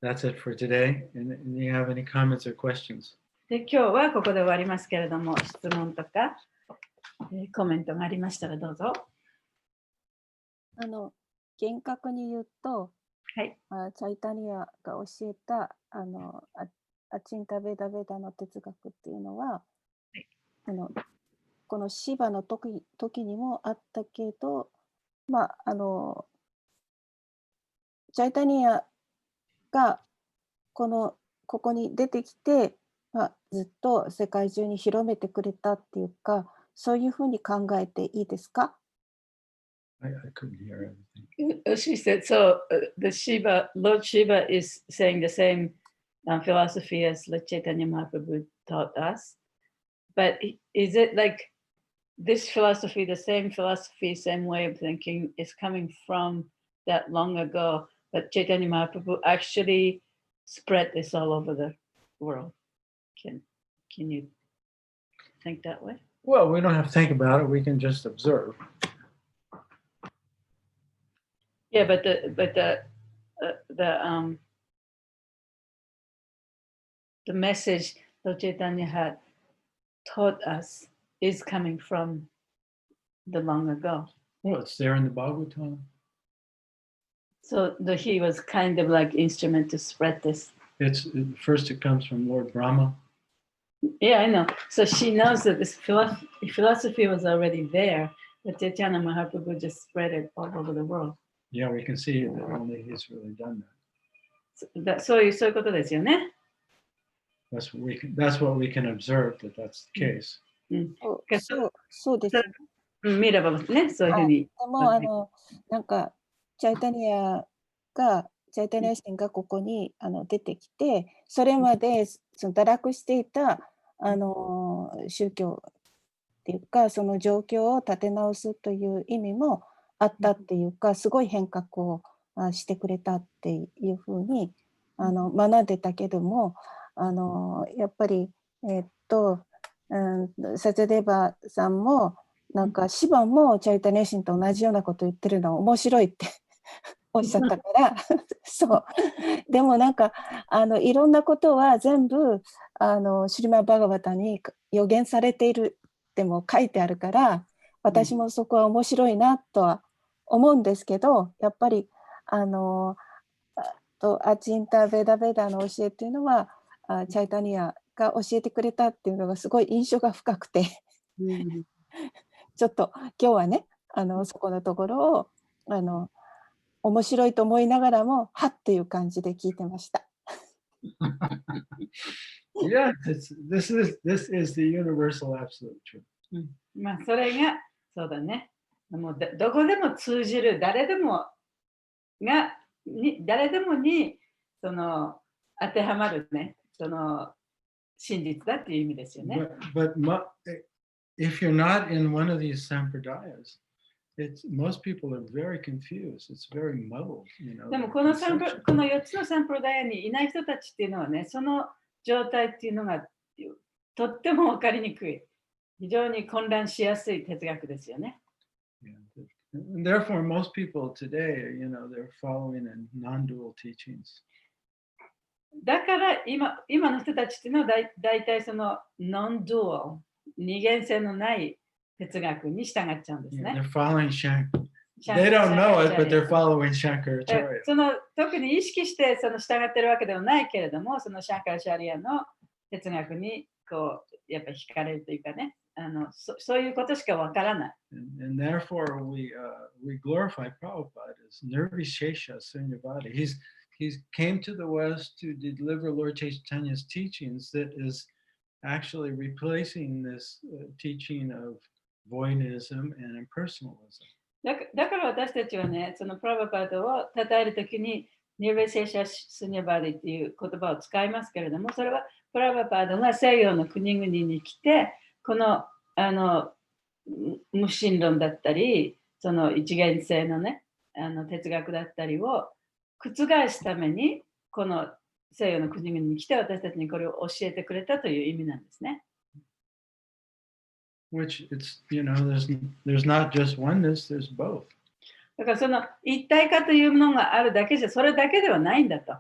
That's it for today. And do you have any comments or questions? で、今日はここで終わりますけれども、質問とか、コメントがありましたらどうぞ。厳格に言うと、はい、チャイタニアが教えたアチンタベダベダの哲学っていうのは、はい、このシバの時にもあったけど、チャイタニアがここに出てきて、ずっと世界中に広めてくれたっていうか、そういうふうに考えていいですか？ I couldn't hear everything. She said, so Lord Shiva is saying the same philosophy as Lord Chaitanya Mahaprabhu taught us. But is it like this philosophy, the same philosophy, same way of thinking is coming from that long ago, but Chaitanya Mahaprabhu actually spread this all over the world? Can you think that way? Well, we don't have to think about it. We can just observe. Yeah, but the message Lord Chaitanya had taught us is coming from the long ago. Well, it's there in the Bhagavatam. So he was kind of like instrument to spread this. First it comes from Lord Brahma. Yeah, I know. So she knows that this philosophy was already there, but Chaitanya Mahaprabhu just spread it all over the world. Yeah, we can see that only he's really done that. そういうことですよね。That's what we can observe, that that's the case. そうです。見ればね、そういうふうに。でもなんかチャイタニア神がここに出てきて、それまでその堕落していた宗教っていうか、その状況を立て直すという意味もあったっていうか、すごい変革をしてくれたっていうふうに学んでたけども、やっぱりサチャデーバさんもなんかシバもチャイタニア神と同じようなこと言ってるのは面白いっておっしゃったからそうでもなんかいろんなことは全部シリマバガバタに予言されているっても書いてあるから、私もそこは面白いなとは思うんですけど、やっぱりアチンタ・ベダベダの教えっていうのはチャイタニアが教えてくれたっていうのがすごい印象が深くてちょっと今日はねそこのところを面白いと思いながらもはっていう感じで聞いてました。Yeah, this is the universal absolute truth. まあそれがそうだね。もうどこでも通じる誰でもにその当てはまるねその真実だっていう意味ですよね。But if you're not in one of these sampradayas, most people are very confused. It's very muddled, you know. でもこの4つのサンプルダイヤにいない人たちっていうのはね、その状態っていうのがとっても分かりにくい、非常に混乱しやすい哲学ですよね。And therefore, most people today, you know, they're following in non-dual teachings. だから今の人たちっていうのはだいたいそのnon-dual、二元性のない哲学に従っちゃうんですね。They're following Shankar. They don't know it, but they're following Shankaracharya. その特に意識してその従ってるわけではないけれども、そのシャンカラチャリアの哲学にこうやっぱり惹かれるというかね、そういうことしかわからない。And therefore, we glorify Prabhupada as Nirvishesha Sunyavadi. He came to the West to deliver Lord Chaitanya's teachings that is actually replacing this teaching of voidism and impersonalism. だから私たちはね、そのプラバパードを称えるときにニルヴェシェシャ・スニャバディっていう言葉を使いますけれども、それはプラバパードが西洋の国々に来て、この無神論だったり、その一元性のね、哲学だったりを覆すために、この西洋の国々に来て私たちにこれを教えてくれたという意味なんですね。Which it's, you know, there's not just oneness, there's both. だからその一体化というものがあるだけじゃそれだけではないんだと。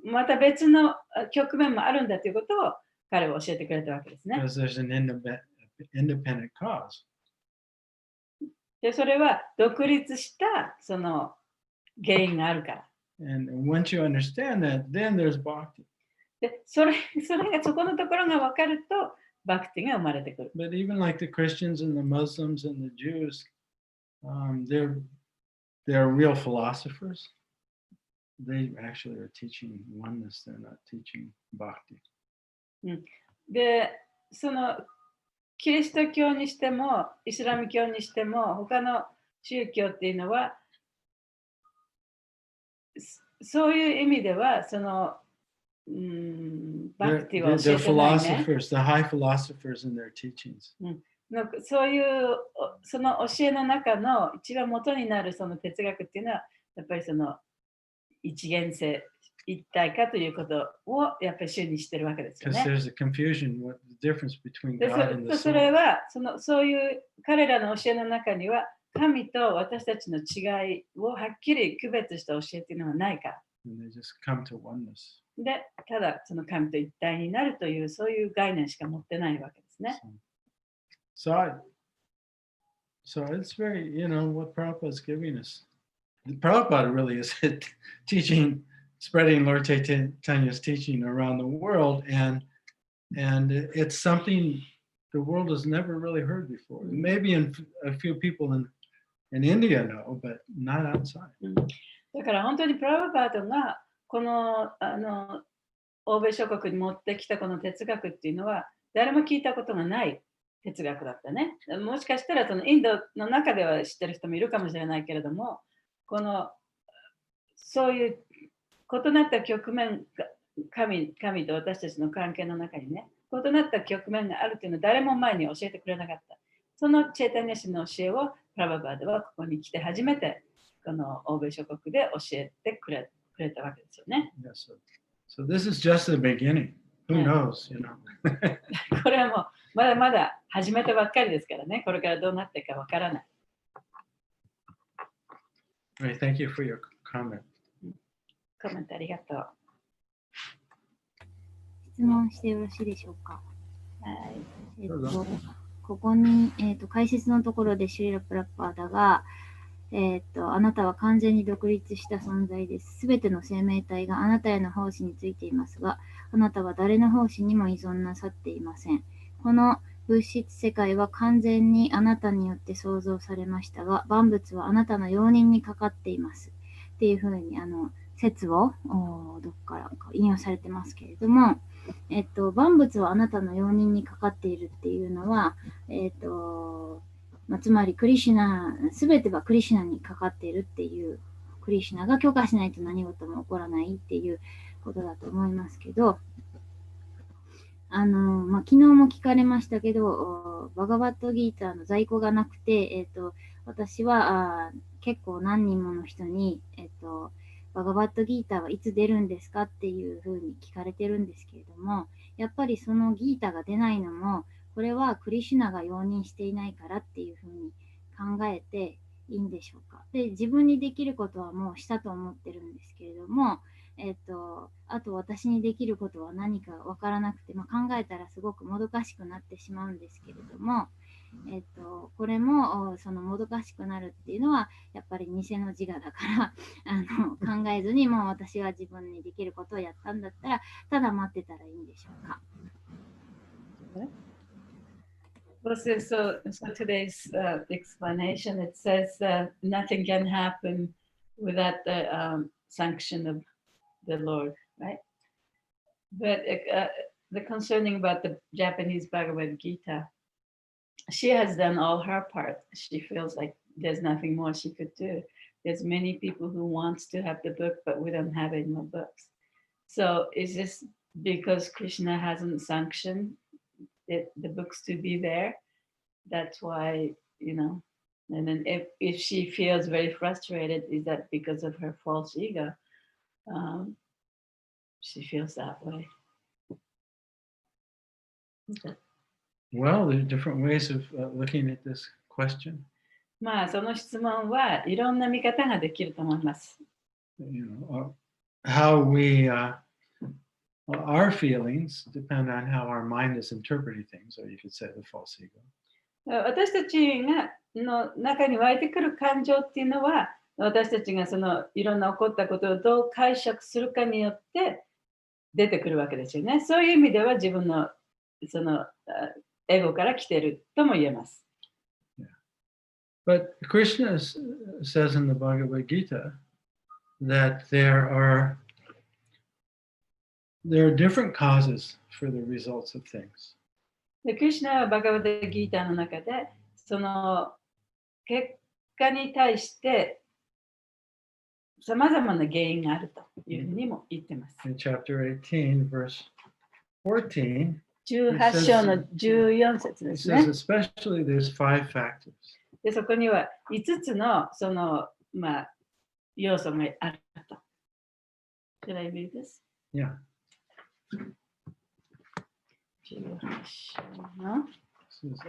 また別の局面もあるんだということを彼は教えてくれたわけですね。Because there's an independent cause. でそれは独立したその原因があるから。And once you understand that, then there's bhakti. でそれがそこのところが分かるとバクティが生まれてくる。But even like the Christians and the Muslims and the Jews, they're real philosophers. They actually are teaching oneness. They're not teaching bhakti. で、そのキリスト教にしてもイスラム教にしても他の宗教っていうのはそういう意味ではそのバクティは教えてないね。The high philosophers in their teachings. そういうその教えの中の一番元になるその哲学っていうのはやっぱりその一元性一体化ということをやっぱり主にしてるわけですよね。There's a confusion what the difference between God and the soul. それはそういう彼らの教えの中には神と私たちの違いをはっきり区別した教えっていうのはないから。And they just come to oneness. で、ただその神と一体になるというそういう概念しか持ってないわけですね。So it's very, what Prabhupada is giving us. Prabhupada really is teaching, spreading Lord Chaitanya's teaching around the world, and it's something the world has never really heard before. Maybe a few people in India know, but not outside. だから本当にプラブパートがこの欧米諸国に持ってきたこの哲学っていうのは誰も聞いたことがない哲学だったね。もしかしたらそのインドの中では知ってる人もいるかもしれないけれども、そういう異なった局面が神と私たちの関係の中にね、異なった局面があるというのを誰も前に教えてくれなかった。そのチェータニャ師の教えをプラババーではここに来て初めてこの欧米諸国で教えてくれたわけですよね。Yes, so this is just the beginning. Who knows, これはもうまだまだ始めたばっかりですからね。これからどうなっていくかわからない。Right, thank you for your comment. コメントありがとう。質問してよろしいでしょうか。はい。ここに、解説のところでシュリラ・プラッパーダが、あなたは完全に独立した存在です。すべての生命体があなたへの奉仕についていますが、あなたは誰の奉仕にも依存なさっていません。この物質世界は完全にあなたによって創造されましたが、万物はあなたの容認にかかっています。っていうふうに、説をどこからか引用されてますけれども、万物はあなたの容認にかかっているっていうのは、つまりクリシュナ、すべてはクリシュナにかかっているっていう、クリシュナが許可しないと何事も起こらないっていうことだと思いますけど、昨日も聞かれましたけど、バガバットギーターの在庫がなくて、私は結構何人もの人に、バガバットギーターはいつ出るんですかっていうふうに聞かれてるんですけれども、やっぱりそのギーターが出ないのも、これはクリシュナが容認していないからっていうふうに考えていいんでしょうか。で、自分にできることはもうしたと思ってるんですけれども、あと私にできることは何かわからなくて、考えたらすごくもどかしくなってしまうんですけれども、これもそのもどかしくなるっていうのはやっぱり偽の自我だから考えずにもう私は自分にできることをやったんだったらただ待ってたらいいんでしょうか。Well, so today's explanation, it says nothing can happen without the sanction of the Lord, right? But the concerning about the Japanese Bhagavad Gita, she has done all her part. She feels like there's nothing more she could do. There's many people who wants to have the book, but we don't have any more books. So is this because Krishna hasn't sanctioned the books to be there? That's why, and then if she feels very frustrated, is that because of her false ego? She feels that way. Well, there are different ways of looking at this question. その質問はいろんな見方ができると思います。How we, our feelings depend on how our mind is interpreting things, or you could say the false ego. 私たちの中に湧いてくる感情っていうのは、私たちがそのいろんな起こったことをどう解釈するかによって出てくるわけですよね。そういう意味では自分のそのエゴから来てるとも言えます。But Krishna says in the Bhagavad Gita that there are different causes for the results of things. で、クリシュナはバガバッドギーターの中でその結果に対してさまざまな原因があるというふうにも言ってます。In chapter 18, verse 14, 18章の14節ですね。It says especially there's 5 factors. で、そこには5つのその要素があると。Should I read this? Yeah. 18章の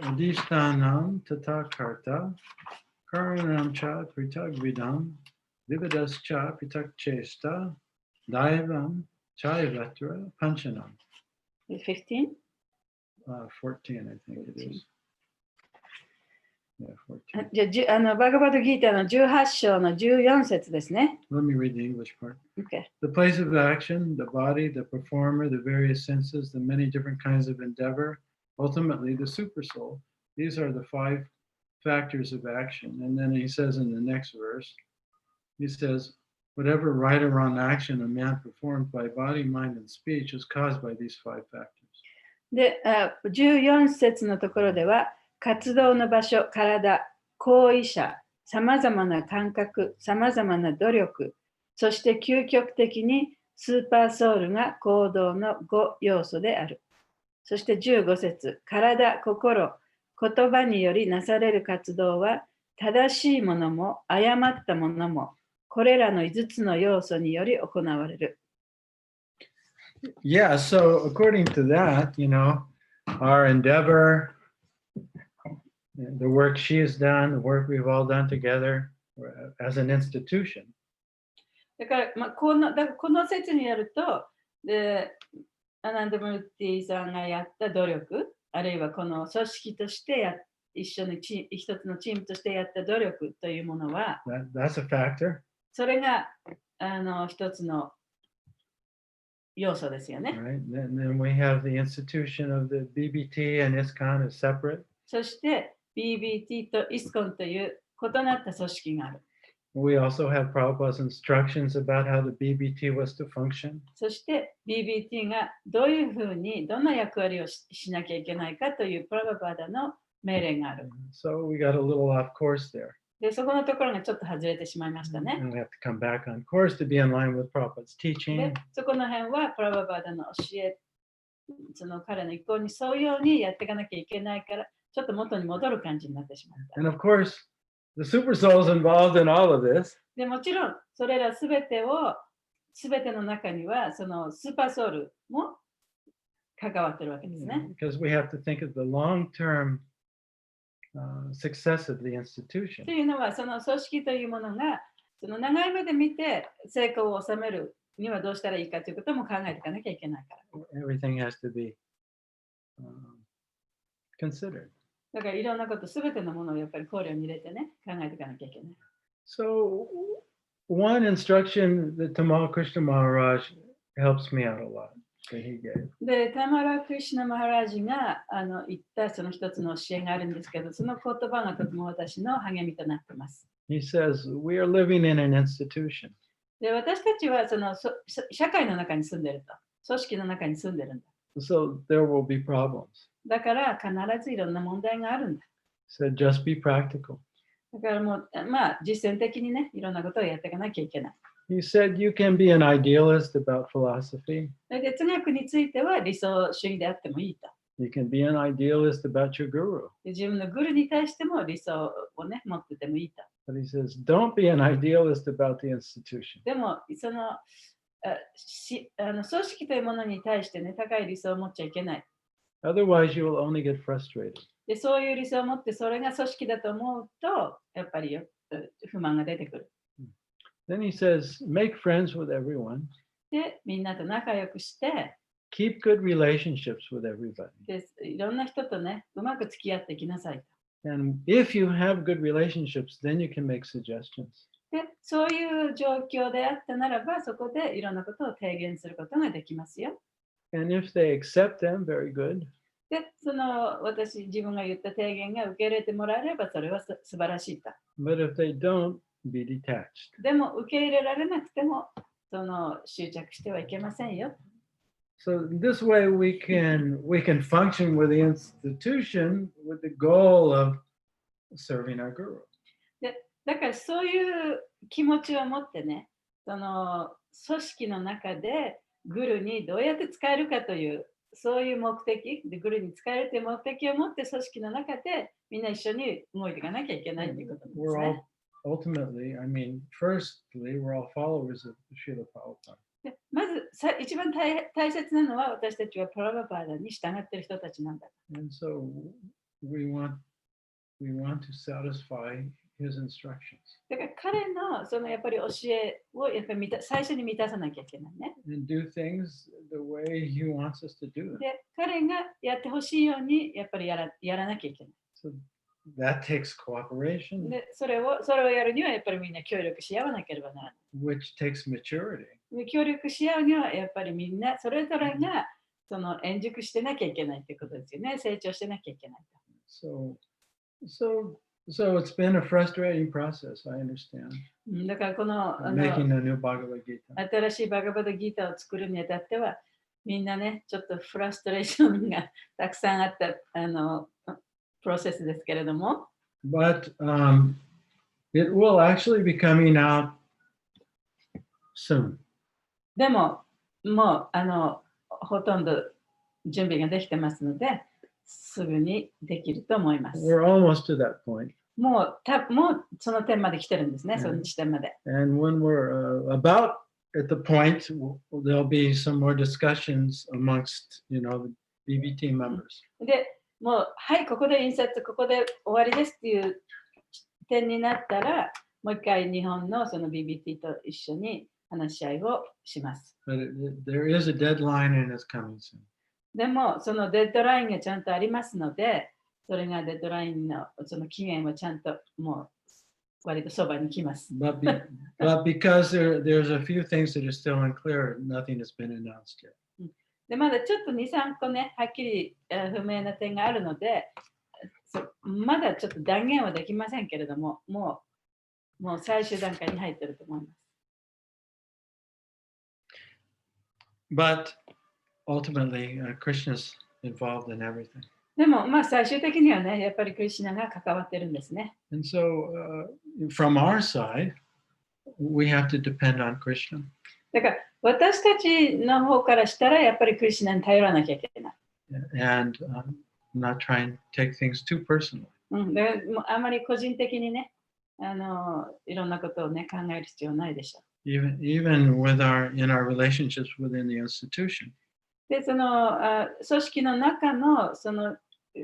Adhishtanam tata karta Karanam cha pritag vidam, vividas cha pritak chesta, daivam chaivatra panchanam. 15? 14, I think it is. Yeah, 14. じゃあ、バガバッドギーターの18章の14節ですね。Let me read the English part. Okay. The place of action, the body, the performer, the various senses, the many different kinds of endeavor, ultimately the supersoul. These are the 5 factors of action. And then he says in the next verse, he says, whatever right or wrong action a man performed by body, mind, and speech is caused by these 5 factors. で、14節のところでは、活動の場所、体、行為者、さまざまな感覚、さまざまな努力、そして究極的にスーパーソウルが行動の5要素である。そして15節、体、心、言葉によりなされる活動は、正しいものも誤ったものも、これらの5つの要素により行われる。Yeah, so according to that, our endeavor, the work she has done, the work we've all done together as an institution. だから、この説によると、でアナンダ・ムルティさんがやった努力、あるいはこの組織として一緒に一つのチームとしてやった努力というものは、That's a factor. それが一つの要素ですよね。Right? Then we have the institution of the BBT and ISKCON is separate. そして BBT と ISKCON という異なった組織がある。We also have Prabhupada's instructions about how the BBT was to function. そして BBT がどういうふうにどんな役割を しなきゃいけないかというプラバパダの命令がある。So we got a little off course there. で、そこのところがちょっと外れてしまいましたね。And we have to come back on course to be in line with Prabhupada's で teaching. そこの辺はプラバパダの教え、その彼の意向に沿うようにやっていかなきゃいけないから、ちょっと元に戻る感じになってしまった。And of course, the super soul is involved in all of this. でもちろん、それらすべての中には、そのスーパーソウルも関わってるわけですね。Because we have to think of the long-term success of the と institution. いうのは、その組織というものが、その長い目で見て成功を収めるにはどうしたらいいかということも考えていかなきゃいけないから。Everything has to be considered. だからいろんなことすべてのものをやっぱり考慮に入れてね、考えていかなきゃいけない。So one instruction that Tamal Krishna Maharaj helps me out a lot that he gave. で、タマラ・クリシュナ・マハラージが言ったその一つの教えがあるんですけど、その言葉がとても私の励みとなっています。He says, we are living in an institution. で、私たちはその社会の中に住んでると、組織の中に住んでるんだ。So there will be problems. だから必ずいろんな問題があるんだ。He said, just be practical. だからもう、実践的にね、いろんなことをやっていかなきゃいけない。He said, you can be an idealist about philosophy. で、哲学については理想主義であってもいいと。You can be an idealist about your guru. で、自分のグルに対しても理想をね、持っててもいいと。But he says, don't be an idealist about the institution. でも、その組織というものに対してね、高い理想を持っちゃいけない。Otherwise, you will only get frustrated. で、そういう理想を持って、それが組織だと思うと、やっぱり不満が出てくる。Then he says, make friends with everyone. で、みんなと仲良くして、Keep good relationships with everybody. で、いろんな人とね、うまく付き合っていきなさい。And if you have good relationships, then you can make suggestions. で、そういう状況であったならば、そこでいろんなことを提言することができますよ。And if they accept them, very good. で、その自分が言った提言が受け入れてもらえれば、それは素晴らしいと。But if they don't, be detached. でも、受け入れられなくても、執着してはいけませんよ。So this way we can function with the institution with the goal of serving our guru. だからそういう気持ちを持ってね、その組織の中でグルにどうやって使えるかという、そういう目的でグルに使えるという目的を持って組織の中でみんな一緒に動いていかなきゃいけないということですね。Ultimately, I mean, firstly, we're all followers of Srila Prabhupada. でまず一番大切なのは私たちはプラバパーダに従っている人たちなんだ。And so we want to satisfy his instructions だから彼のそのやっぱり教えをやっぱり最初に満たさなきゃいけないね。 and do things the way he wants us to do them. で、彼がやってほしいようにやっぱりやらなきゃいけない。So that takes cooperation, で、それをやるにはやっぱりみんな協力し合わなければならない。 which takes maturity. で、協力し合うにはやっぱりみんなそれぞれがその円熟してなきゃいけないっていうことですよね。成長してなきゃいけないと。So it's been a frustrating process, I understand. だからこの、Making a new Bhagavad Gita. 新しいバガバダギータを作るにあたっては、みんなね、ちょっとフラストレーションがたくさんあったプロセスですけれども。But it will actually be coming out soon. でも、もうほとんど準備ができてますので、すぐにできると思います。We're almost to that point. もうその点まで来てるんですね、その地点まで。And when we're about at the point, there'll be some more discussions amongst, the BBT members. で、もう、はい、ここで印刷、ここで終わりですっていう点になったら、もう一回日本のその BBT と一緒に話し合いをします。But there is a deadline and it's coming soon. でも、そのデッドラインがちゃんとありますので、それがデッドラインのその期限はちゃんともう割とそばに来ます。But because there's a few things that are still unclear, nothing has been announced yet. でまだちょっと2、3個ね、はっきり不明な点があるので、まだちょっと断言はできませんけれども、もう最終段階に入っていると思います。But ultimately, Krishna's involved in everything. でも、最終的にはね、やっぱりクリシュナが関わってるんですね。And so, from our side, we have to depend on Krishna. だから、私たちの方からしたら、やっぱりクリシュナに頼らなきゃいけない。And not try and take things too personally. でもあまり個人的にね、いろんなことをね、考える必要ないでしょう。Even in our relationships within the institution. で、その組織の中のその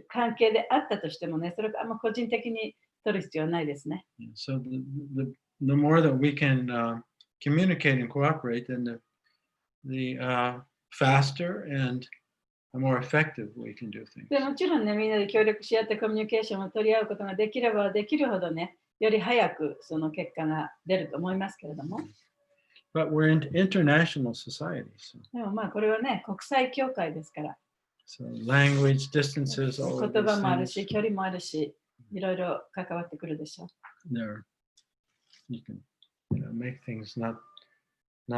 関係であったとしてもね、それがあんま個人的に取る必要はないですね。So the more that we can communicate and cooperate, then the faster and more effective we can do things. でもちろんね、みんなで協力し合ってコミュニケーションを取り合うことができればできるほどね、より早くその結果が出ると思いますけれども。But we're in international society. So. でもこれはね、国際協会ですから。So language, distances, all of 言葉 these もある things. し、距離もあるし、いろいろ関わってくるでしょう。You can make things not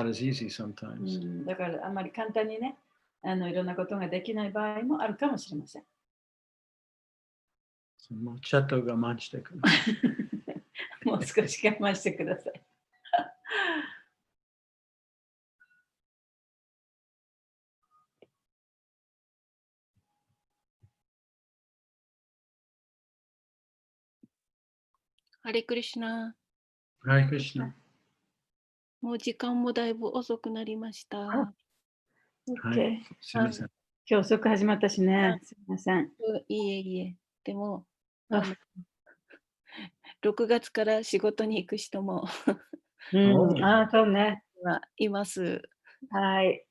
as easy sometimes. だからあんまり簡単にね、いろんなことができない場合もあるかもしれません。So, もうちょっと我慢してください。もう少し我慢してください。ハレクリシュナ。ハレクリシュナ。もう時間もだいぶ遅くなりました。はい。すみません。今日遅く始まったしね。すみません。いえ。でも、6月から仕事に行く人もそうね。います。はい。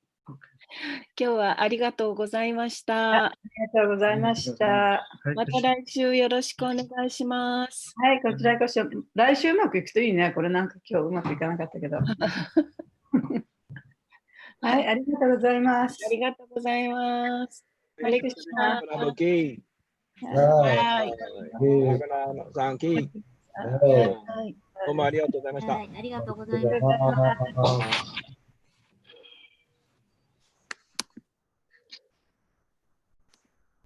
今日はありがとうございました。ありがとうございました。また来週よろしくお願いします。はい、こちらこそ。来週うまくいくといいね。これなんか今日うまくいかなかったけど。はい、ありがとうございます。ありがとうございます。ハレクリシュナ。はい。サンキー。どうもありがとうございました。ありがとうございました。